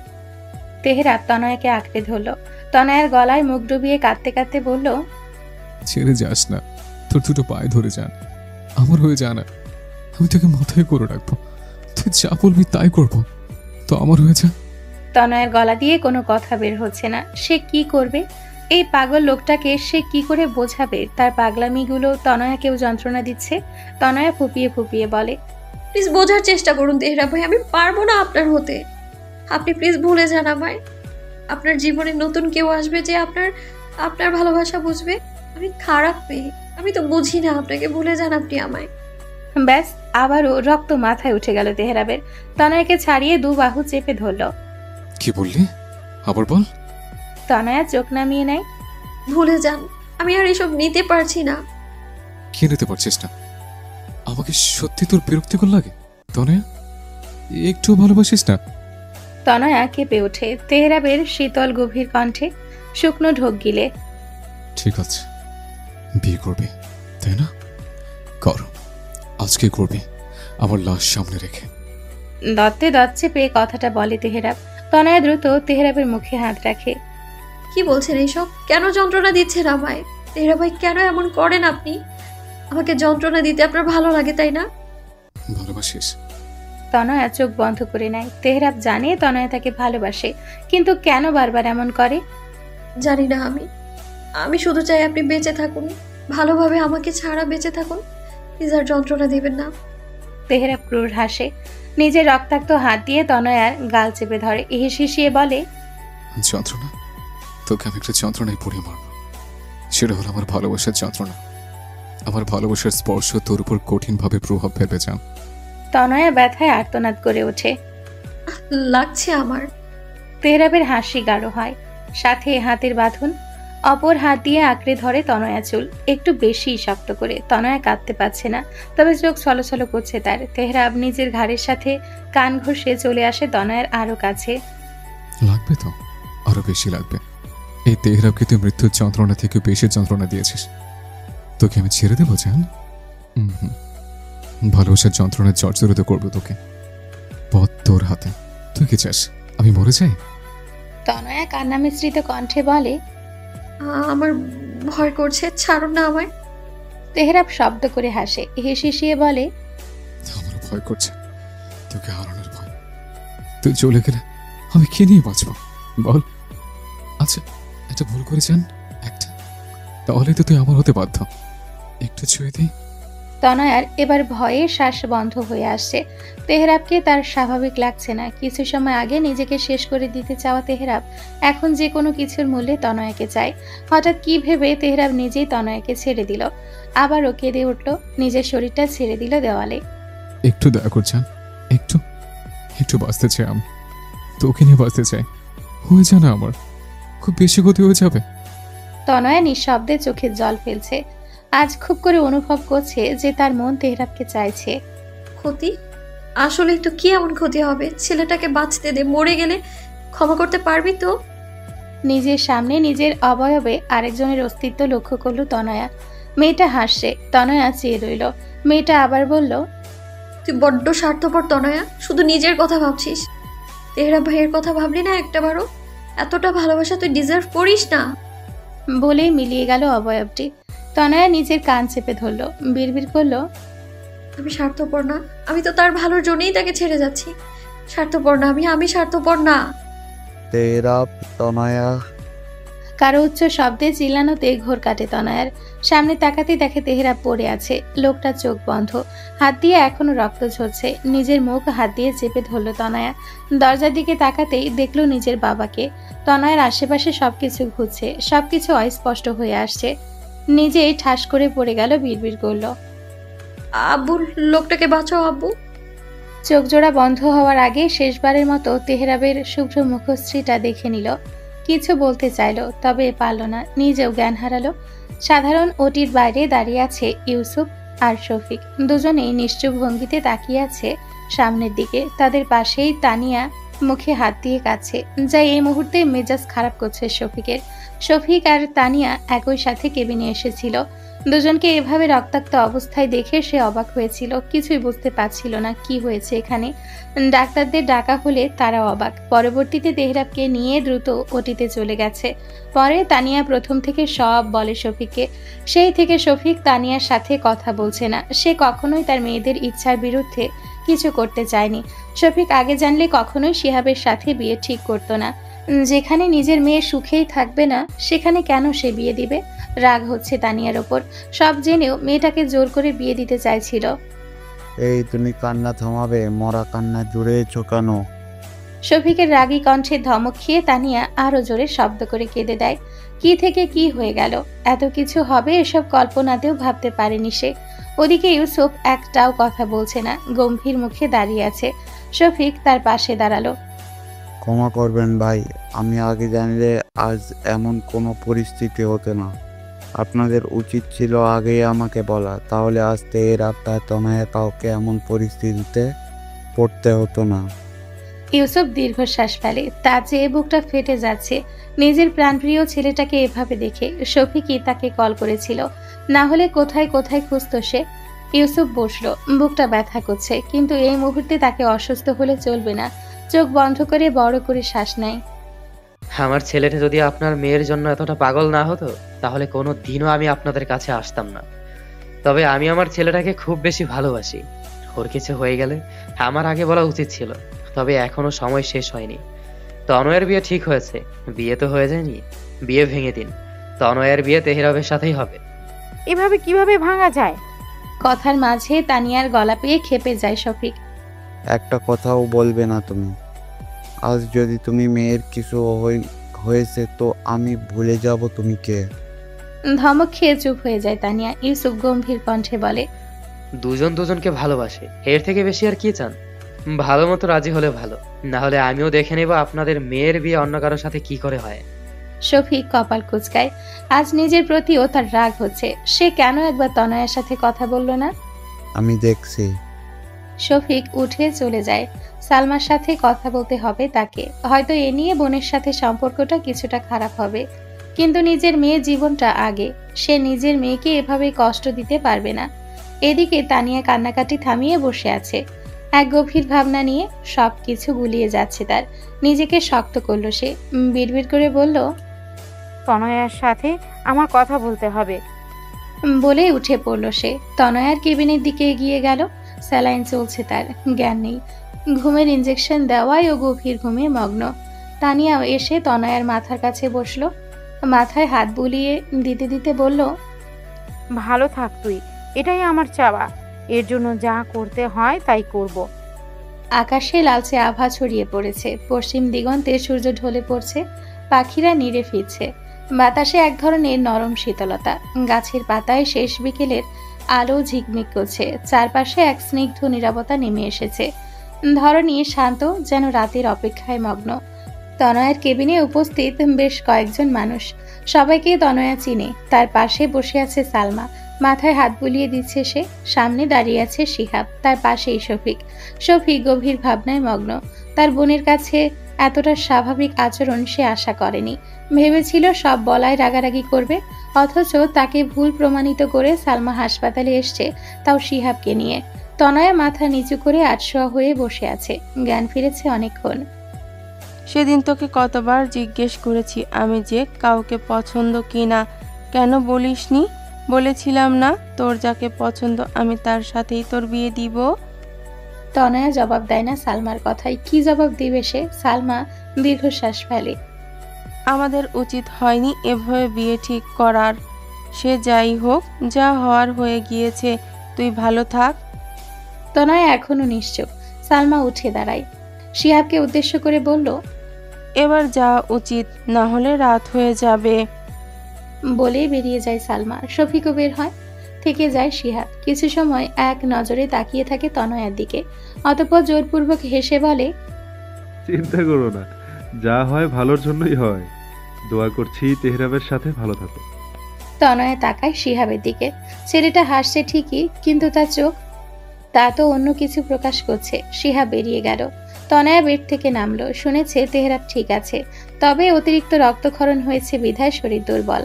S1: তেহরাব তনয়াকে আঁকড়ে ধরল। তনয়ের গলায় মুখ ডুবিয়ে কাঁদতে কাঁদতে বলল,
S6: ছেড়ে যাস না, তোর দুটো পায়ে ধরে যান, আমার হয়ে যা না। আমি তোকে মাথায় করে রাখবো, তুই যা বলবি তাই করবো, তো আমার হয়ে যা।
S1: তনয়ের গলা দিয়ে কোনো কথা বের হচ্ছে না। সে কি করবে? এই পাগল লোকটাকে সে কি করে বোঝাবে তার পাগলামিগুলো তনয়াকেও যন্ত্রণা দিচ্ছে? তনয়া ফুপিয়ে ফুপিয়ে বলে,
S3: প্লিজ বোঝার চেষ্টা করুন তেহরাব ভাই, আমি পারবো না আপনার হতে। আপনি প্লিজ ভুলে যান আমায়। আপনার জীবনে নতুন কেউ আসবে যে আপনার আপনার ভালোবাসা বুঝবে। আমি খারাপ মেয়ে, আমি তো বুঝি না আপনাকে। ভুলে যান আপনি আমায়।
S1: ব্যাস, আবারও রক্ত মাথায় উঠে গেল তেহরাবের। তনয়াকে ছাড়িয়ে দু বাহু চেপে ধরল।
S6: কি বললি? আবার বল।
S1: তনয়া চোখ নামিয়ে নেয়।
S3: ভুলে যান, আমি আর এসব নিতে পারছি না।
S6: কি নিতে পারছিস না? আমাকে সত্যি তোর বিরক্তিকর লাগে তনয়া? একটু ভালোবাসিস না?
S1: তনয়া কেঁপে ওঠে তেহরাবের শীতল গভীর কণ্ঠে, শুকনো ঢোক গিলে।
S6: ঠিক আছে, বিয়ে করবি তাই না? কর, আজকে করবি, আমার লাশ সামনে রেখে।
S1: দত্তে দত চেপে কথাটা বলে তেহরাব। তনয়া দ্রুত তেহরাবের মুখে হাত রাখে।
S3: কি বলছেন এইসব? কেন যন্ত্রণা দিচ্ছেন আমায়? তেহরাব ভাই কেন এমন করেন আপনি? আমাকে যন্ত্রণা দিতে আপনার ভালো লাগে তাই না?
S6: ভালোবাসিস?
S1: তনয়া চোখ বন্ধ করে নেয়। তেহরাব জানে তনয়া তাকে ভালোবাসে, কিন্তু কেন বারবার এমন করে
S3: জানি না। আমি শুধু চাই আপনি বেঁচে থাকুন, ভালোভাবে আমাকে ছাড়া বেঁচে থাকুন। প্লিজ আর যন্ত্রণা দিবেন না।
S1: তেহরাব ক্রূর হাসে, নিজের রক্তাক্ত হাত দিয়ে তনয়ার গাল চেপে ধরে, হিসিয়ে বলে,
S6: যন্ত্রণা? তোকে আমি একটা যন্ত্রণায় পড়ে মারব। সেটা হলো আমার ভালোবাসার যন্ত্রণা। আমার ভালোবাসার স্পর্শ তোর উপর কঠিনভাবে প্রভাব ফেলবে জান।
S1: তনয়া ব্যথায় আর্তনাদ করে ওঠে।
S3: লাগছে আমার।
S1: তেহরাবের হাসি গাঢ় হয়, সাথে হাতের বাঁধন। অপর হাত দিয়ে আঁকড়ে ধরে তনয়া চুল, একটু বেশি শক্ত করে। তনয়া কাঁদতে পারছে না, তবে চোখ ছলছল করছে তার। তেহরাব নিজের ঘাড়ের সাথে কান ঘষে চলে আসে তনয়ার আরো কাছে।
S6: লাগবে তো, আরো বেশি লাগবে। এই তেহরাবকে তুই মৃত্যুর যন্ত্রণা থেকে বেশি যন্ত্রণা দিয়েছিস। তোকে আমি ছেড়ে দেবো জান? ভালোবাসার যন্ত্রণার জর্জরিত করবো তোকে। পথ তোর হাতে। তুই কি চাস আমি মরে যাই?
S1: তনয়া কান্না মিশ্রিত কণ্ঠে বলে,
S3: আমার ভয় করছে, ছাড়ুন না আমায়।
S1: তেহরাব শব্দ করে হাসে, হিসিয়ে বলে,
S6: আমার ভয় করছে, তোকে হারানোর ভয়। তুই চলে গেলে আমি কি নিয়ে বাঁচবো বল? আচ্ছা, একটা ভুল করেছেন একটা, তাহলে তো তুই আমার হতে বাধ্য। একটু ছুঁয়ে দিই।
S1: তনয়ার এবার ভয়ে শ্বাস বন্ধ হয়ে আসছে। তেহরাবকে তার স্বাভাবিক লাগছে না। কিছু সময় আগে নিজেকে শেষ করে দিতে চাওয়া তেহরাব এখন যে কোনো কিছুর মূল্যে তনয়াকে চায়। হঠাৎ কি ভেবে তেহরাব নিজেই তনয়াকে ছেড়ে দিল, আবারও কেঁদে উঠল, নিজের শরীরটা ছেড়ে দিল দেওয়ালে।
S6: একটু দয়া করছেন, একটু একটু বাঁচতে চাই আমি, তোকে নিয়ে বাঁচতে চাই। হয়ে যা না, আমার খুব বেশি ক্ষতি হয়ে যাবে।
S1: তনয়া নিঃশব্দে চোখের জল ফেলছে। আজ খুব করে অনুভব করছে যে তার মন তেহরাবকে চাইছে।
S3: ক্ষতি? আসলে তো কি এমন ক্ষতি হবে? ছেলেটাকে বাঁচতে দে, মরে গেলে ক্ষমা করতে পারবি তো?
S1: নিজের সামনে নিজের অবয়বে আরেকজনের অস্তিত্ব লক্ষ্য করল তনয়া। মেয়েটা হাসছে, তনয়া চেয়ে রইল। মেয়েটা আবার বলল,
S3: তুই বড্ড স্বার্থপর তনয়া, শুধু নিজের কথা ভাবছিস। তেহরাব ভাইয়ের কথা ভাবলি না একটাবারও? এতটা ভালোবাসা তুই ডিজার্ভ করিস না।
S1: বলেই মিলিয়ে গেল অবয়বটি। তনয়া নিজের কান চেপে ধরল, বিড়বিড় করলো,
S3: আমি স্বার্থপর না। আমি তো তার ভালোর জন্যই তাকে ছেড়ে যাচ্ছি। স্বার্থপর না আমি স্বার্থপর না।
S8: তেহরাব, তনয়া।
S1: কারো উচ্চ শব্দে চিল্লানোতে ঘোর কাটে তনয়ার। সামনে তাকাতে দেখে তেহরাব পড়ে আছে, লোকটা চোখ বন্ধ, হাত দিয়ে এখনো রক্ত ঝরছে। নিজের মুখ হাত দিয়ে চেপে ধরল তনয়া। দরজার দিকে তাকাতেই দেখলো নিজের বাবাকে। তনয়ার আশেপাশে সবকিছু ঘুরছে, সবকিছু অস্পষ্ট হয়ে আসছে। নিজেই ঠাস করে পড়ে গেল, বিড়বিড় করলো,
S3: আব্বু, লোকটাকে বাঁচাও আব্বু।
S1: চোখ জোড়া বন্ধ হওয়ার আগে শেষবারের মতো তেহরাবের শুভ্র মুখশ্রীটা দেখে নিল। কিছু বলতে চাইল, তবে পারল না, নিজেও জ্ঞান হারালো। সাধারণ ওটির বাইরে দাঁড়িয়ে আছে ইউসুফ আর শফিক। দুজনেই নিশ্চুপ ভঙ্গিতে তাকিয়ে আছে সামনের দিকে। তাদের পাশেই তানিয়া মুখে হাত দিয়ে কাছে, যা এই মুহূর্তে মেজাজ খারাপ করছে শফিকের। শফিক আর তানিয়া একই সাথে কেবিনে এসেছিল। দুজনকে এভাবে রক্তাক্ত অবস্থায় দেখে সে অবাক হয়েছিল, কিছুই বুঝতে পারছিল না কি হয়েছে এখানে। ডাক্তারদের ডাকা হলে তারা অবাক। পরবর্তীতে তেহরাবকে নিয়ে দ্রুত ওটিতে চলে গেছে। পরে তানিয়া প্রথম থেকে সব বলে শফিককে। সেই থেকে শফিক তানিয়ার সাথে কথা বলছে না। সে কখনোই তার মেয়েদের ইচ্ছার বিরুদ্ধে কিছু করতে চায়নি। শফিক আগে জানলে কখনোই শিহাবের সাথে বিয়ে ঠিক করতো না। যেখানে নিজের মেয়ে সুখেই থাকবে না, সেখানে কেন সে বিয়ে দিবে? রাগ হচ্ছে তানিয়ার ওপর। সব জেনেও মেয়েটাকে জোর করে বিয়ে দিতে চাইছিল।
S8: এই তুমি কান্না থামাবে? মরা কান্না জুড়ে চোকানো।
S1: শফিকের রাগী কণ্ঠে ধমক খেয়ে তানিয়া আরো জোরে শব্দ করে কেঁদে দেয়। কি থেকে কি হয়ে গেল, এত কিছু হবে এসব কল্পনাতেও ভাবতে পারেনি সে। ওদিকে ইউসুফ একটাও কথা বলছে না, গম্ভীর মুখে দাঁড়িয়ে আছে। শফিক তার পাশে দাঁড়ালো।
S8: ক্ষমা করবেন ভাই, আমি আগে জানলে আজ এমন কোনো পরিস্থিতি হতো না। আপনাদের উচিত ছিল আগেই আমাকে বলা, তাহলে আজ তেহরাব তার তনয়া কাউকে এমন পরিস্থিতিতে পড়তে হতো না।
S1: ইউসুফ দীর্ঘশ্বাস ফেলে, তার চেয়ে বুকটা ফেটে যাচ্ছে নিজের প্রাণপ্রিয় ছেলেটাকে এভাবে দেখে। শফিকই তাকে কল করেছিল, না হলে কোথায় কোথায় খুঁজতো সে। ইউসুফ বসলো, বুকটা ব্যথা করছে, কিন্তু এই মুহূর্তে তাকে অসুস্থ হলে চলবে না। চোখ বন্ধ করে বড় করে শ্বাস নেয়।
S13: আমার ছেলেটা যদি আপনার মেয়ের জন্য এতটা পাগল না হতো, তাহলে কোনো দিনও আমি আপনাদের কাছে আসতাম না। তবে আমি আমার ছেলেটাকে খুব বেশি ভালোবাসি। ও ওর কিছু হয়ে গেলে আমার আগে বলা উচিত ছিল, তবে এখনো সময় শেষ হয়নি। তনয়ের বিয়ে ঠিক হয়েছে, বিয়ে তো হয়ে যায়নি, বিয়ে ভেঙে দিন। তনয়ের বিয়ে তেহরাবের সাথেই হবে।
S10: এভাবে কিভাবে ভাঙা যায়?
S1: কথার মাঝে তানিয়ার গলা পেয়ে খেপে যায় শফিক।
S8: একটা কথাও বলবে না তুমি। আজ যদি তুমি মেয়ের কিছু হয়েছে তো আমি ভুলে যাব তুমি কে।
S1: ধমক খেয়ে চুপ হয়ে যায় তানিয়া। ইউসুফ গম্ভীর কণ্ঠে বলে,
S13: দুজন দুজনকে ভালোবাসে, এর থেকে বেশি আর কি চান? ভালো মতো রাজি হলে ভালো, না হলে আমিও দেখে নেব আপনাদের মেয়ের বিয়ে অন্য কারোর সাথে কি করে হয়।
S1: শফিক কপাল কুঁচকায়। আজ নিজের প্রতিও তার রাগ হচ্ছে। সে কেন একবার তনয়ের সাথে কথা বলল না?
S8: আমি দেখছি।
S1: শফিক উঠে চলে যায়। সালমার সাথে কথা বলতে হবে তাকে। হয়তো এ নিয়ে বোনের সাথে সম্পর্কটা কিছুটা খারাপ হবে, কিন্তু নিজের মেয়ের জীবনটা আগে। সে নিজের মেয়েকে এভাবে কষ্ট দিতে পারবে না। এদিকে তানিয়া কান্নাকাটি থামিয়ে বসে আছে। এক গভীর ভাবনা নিয়ে সবকিছু গুলিয়ে যাচ্ছে তার। নিজেকে শক্ত করলো সে। বিড়বিড় করে বলল,
S10: তনয়ার সাথে আমার কথা বলতে হবে।
S1: বলে উঠে পড়ল সে। তনয়ার কেবিনের দিকে এগিয়ে গেল। স্যালাইন চলছে তার, জ্ঞান নেই। ঘুমের ইঞ্জেকশন দেওয়ায় ও গভীর ঘুমে মগ্ন। তানিয়াও এসে তনয়ার মাথার কাছে বসলো। মাথায় হাত বুলিয়ে দিতে দিতে বলল,
S10: ভালো থাক তুই, এটাই আমার চাওয়া। এর জন্য যা করতে হয় তাই করব।
S1: আকাশে লালচে আভা ছড়িয়ে পড়েছে। পশ্চিম দিগন্তে সূর্য ঢলে পড়ছে। পাখিরা নিড়ে ফিরছে। বাতাসে এক ধরনের নরম শীতলতা। গাছের পাতায় শেষ বিকেলের আলো ঝিকমিক করছে। চারপাশে এক স্নিগ্ধ নীরবতা নেমে এসেছে। ধরনী শান্ত, যেন রাতের অপেক্ষায় মগ্ন। তনয়ার কেবিনে উপস্থিত বেশ কয়েকজন মানুষ। সবাইকে তনয়া চিনে। তার পাশে বসে আছে সালমা, মাথায় হাত বুলিয়ে দিচ্ছে সে। সামনে দাঁড়িয়ে আছে শিহাব, তার পাশেই শফিক। শফিক গভীর ভাবনায় মগ্ন। তার বোনের কাছে এতটা স্বাভাবিক আচরণ সে আশা করেনি। ভেবেছিল সব বলায় রাগারাগি করবে, অথচ তাকে ভুল প্রমাণিত করে সালমা হাসপাতালে এসছে, তাও শিহাবকে নিয়ে। তনয়া মাথা নিচু করে আটশোয়া হয়ে বসে আছে। জ্ঞান ফিরেছে অনেকক্ষণ।
S14: সেদিন তোকে কতবার জিজ্ঞেস করেছি আমি যে কাউকে পছন্দ কি না, কেন বলিসনি? বলেছিলাম না তোর যাকে পছন্দ আমি তার সাথেই তোর বিয়ে দিব।
S1: তনয়া জবাব দেয় না সালমার কথায়। কি জবাব দিবে সে? সালমা দীর্ঘশ্বাস ফেলে।
S14: আমাদের উচিত হয়নি এভাবে বিয়ে ঠিক করার। সে যাই হোক, যা হওয়ার হয়ে গিয়েছে, তুই ভালো থাক।
S1: তনয়া এখনো নিশ্চুপ। সালমা উঠে দাঁড়ায়। শিহাবকে উদ্দেশ্য করে বলল,
S14: এবার যাওয়া উচিত, না হলে রাত হয়ে যাবে।
S1: বলেই বেরিয়ে যায় সালমা। শফিকও বের হয়। থেকে যায় শিহাব। কিছু সময় এক নজরে তাকিয়ে থাকে তনয়ার দিকে, অতঃপর জোরপূর্বক হেসে বলে,
S15: চিন্তা করো না, যা হয় ভালোর জন্যই হয়। দোয়া করছি তেহরাবের সাথে ভালো থাকো।
S1: তনয়া তাকায় শিহাবের দিকে। ছেলেটা হাসছে ঠিকই, কিন্তু তার চোখ তা তো অন্য কিছু প্রকাশ করছে। শিহাব বেরিয়ে গেল। তনয়া বেড থেকে নামলো। শুনেছে তেহরাব ঠিক আছে, তবে অতিরিক্ত রক্তক্ষরণ হয়েছে বিধায় শরীর দুর্বল।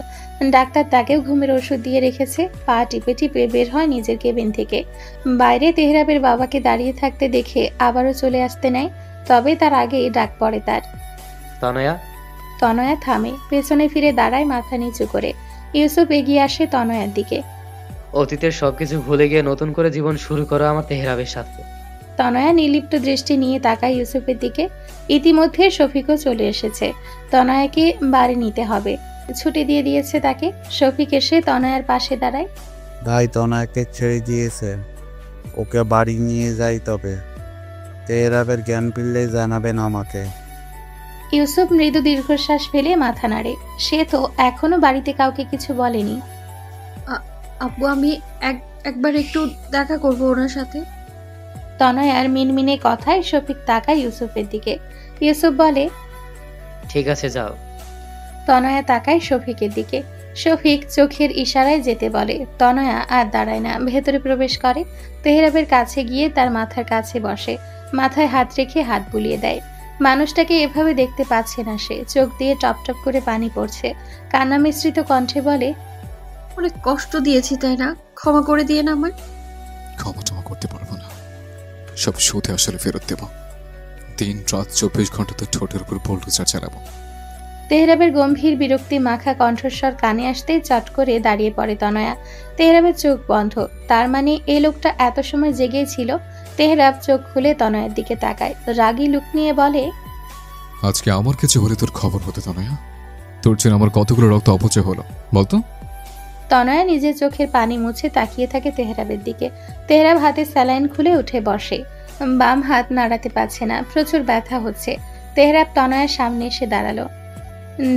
S1: ডাক্তার তাকেও ঘুমের ওষুধ দিয়ে রেখেছে। পা টিপে টিপে বের হয় নিজের কেবিন থেকে। বাইরে তেহরাবের বাবাকে দাঁড়িয়ে থাকতে দেখে আবারও চলে আসতে নেয়, তবে তার আগেই ডাক পড়ে তার।
S13: তনয়া।
S1: তনয়া থামে, পেছনে ফিরে দাঁড়ায় মাথা নিচু করে। ইউসুফ এগিয়ে আসে তনয়ার দিকে।
S13: অতীতের সবকিছু ভুলে গিয়ে নতুন করে জীবন শুরু করো আমার তেহরাবের সাথে।
S1: তনয়া নির্লিপ্ত দৃষ্টি নিয়ে তাকায় ইউসুফের দিকে। ইতিমধ্যে শফিকও চলে এসেছে। তনয়াকে বাড়ি নিতে হবে, ছুটি দিয়ে দিয়েছে তাকে। শফিক এসে তনয়ার পাশে দাঁড়ায়।
S8: ভাই তনয়াকে ছেড়ে দিয়েছে, ওকে বাড়ি নিয়ে যাই। তবে তেহরাবের জ্ঞান ফিরলে জানাবেন আমাকে।
S1: ইউসুফ মৃদু দীর্ঘশ্বাস ফেলে মাথা নাড়ে। সে তো এখনো বাড়িতে কাউকে কিছু বলেনি।
S3: আব্বু, আমি একবার একটু দেখা করবো ওনার সাথে।
S1: তনয়ার মিনমিনে কথায় শফিক তাকায় ইউসুফের দিকে। ইউসুফ বলে,
S13: ঠিক আছে যাও।
S1: তনয়া তাকায় শফিকের দিকে। শফিক চোখের ইশারায় যেতে বলে। তনয়া আর দাঁড়ায় না, ভেতরে প্রবেশ করে। তেহরাবের কাছে গিয়ে তার মাথার কাছে বসে। মাথায় হাত রেখে হাত বুলিয়ে দেয়। মানুষটাকে এভাবে দেখতে পাচ্ছে না সে। চোখ দিয়ে টপ টপ করে পানি পড়ছে। কান্না মিশ্রিত কণ্ঠে বলে,
S3: অনেক কষ্ট দিয়েছি তাই না? ক্ষমা করে দিয়ে না আমায়।
S6: ক্ষমা করতে পারবো না, সব সুদে আসলে ফেরত দেব। দিন রাত 24 ঘন্টা তো ঠোঁটের উপর বুলডোজার চালাবো।
S1: তেহরাবের গম্ভীর বিরক্তি মাখা কণ্ঠস্বর কানে আসতেই চট করে দাঁড়িয়ে পড়ে তনয়া। তেহরাবের চোখ বন্ধ। তার মানে এই লোকটা এত সময় জেগেই ছিল। তেহরাব চোখ খুলে তনয়ের দিকে তাকায়, রাগী লুক নিয়ে বলে,
S6: আজকে আমার কিছু হলে তোর খবর হতো তনয়া। তোর জন্য আমার কতগুলো রক্ত অপচয় হলো বলতো।
S1: তনয়া নিজের চোখের পানি মুছে তাকিয়ে থাকে তেহরাবের দিকে। তেহরাব হাতে স্যালাইন খুলে উঠে বসে, বাম হাত নাড়াতে পারছে না, প্রচুর ব্যথা হচ্ছে। তেহরাব তনয়ার সামনে এসে দাঁড়ালো,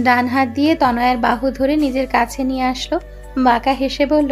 S1: ডান হাত দিয়ে তনয়ার বাহু ধরে নিজের কাছে নিয়ে আসলো, বাঁকা হেসে বলল,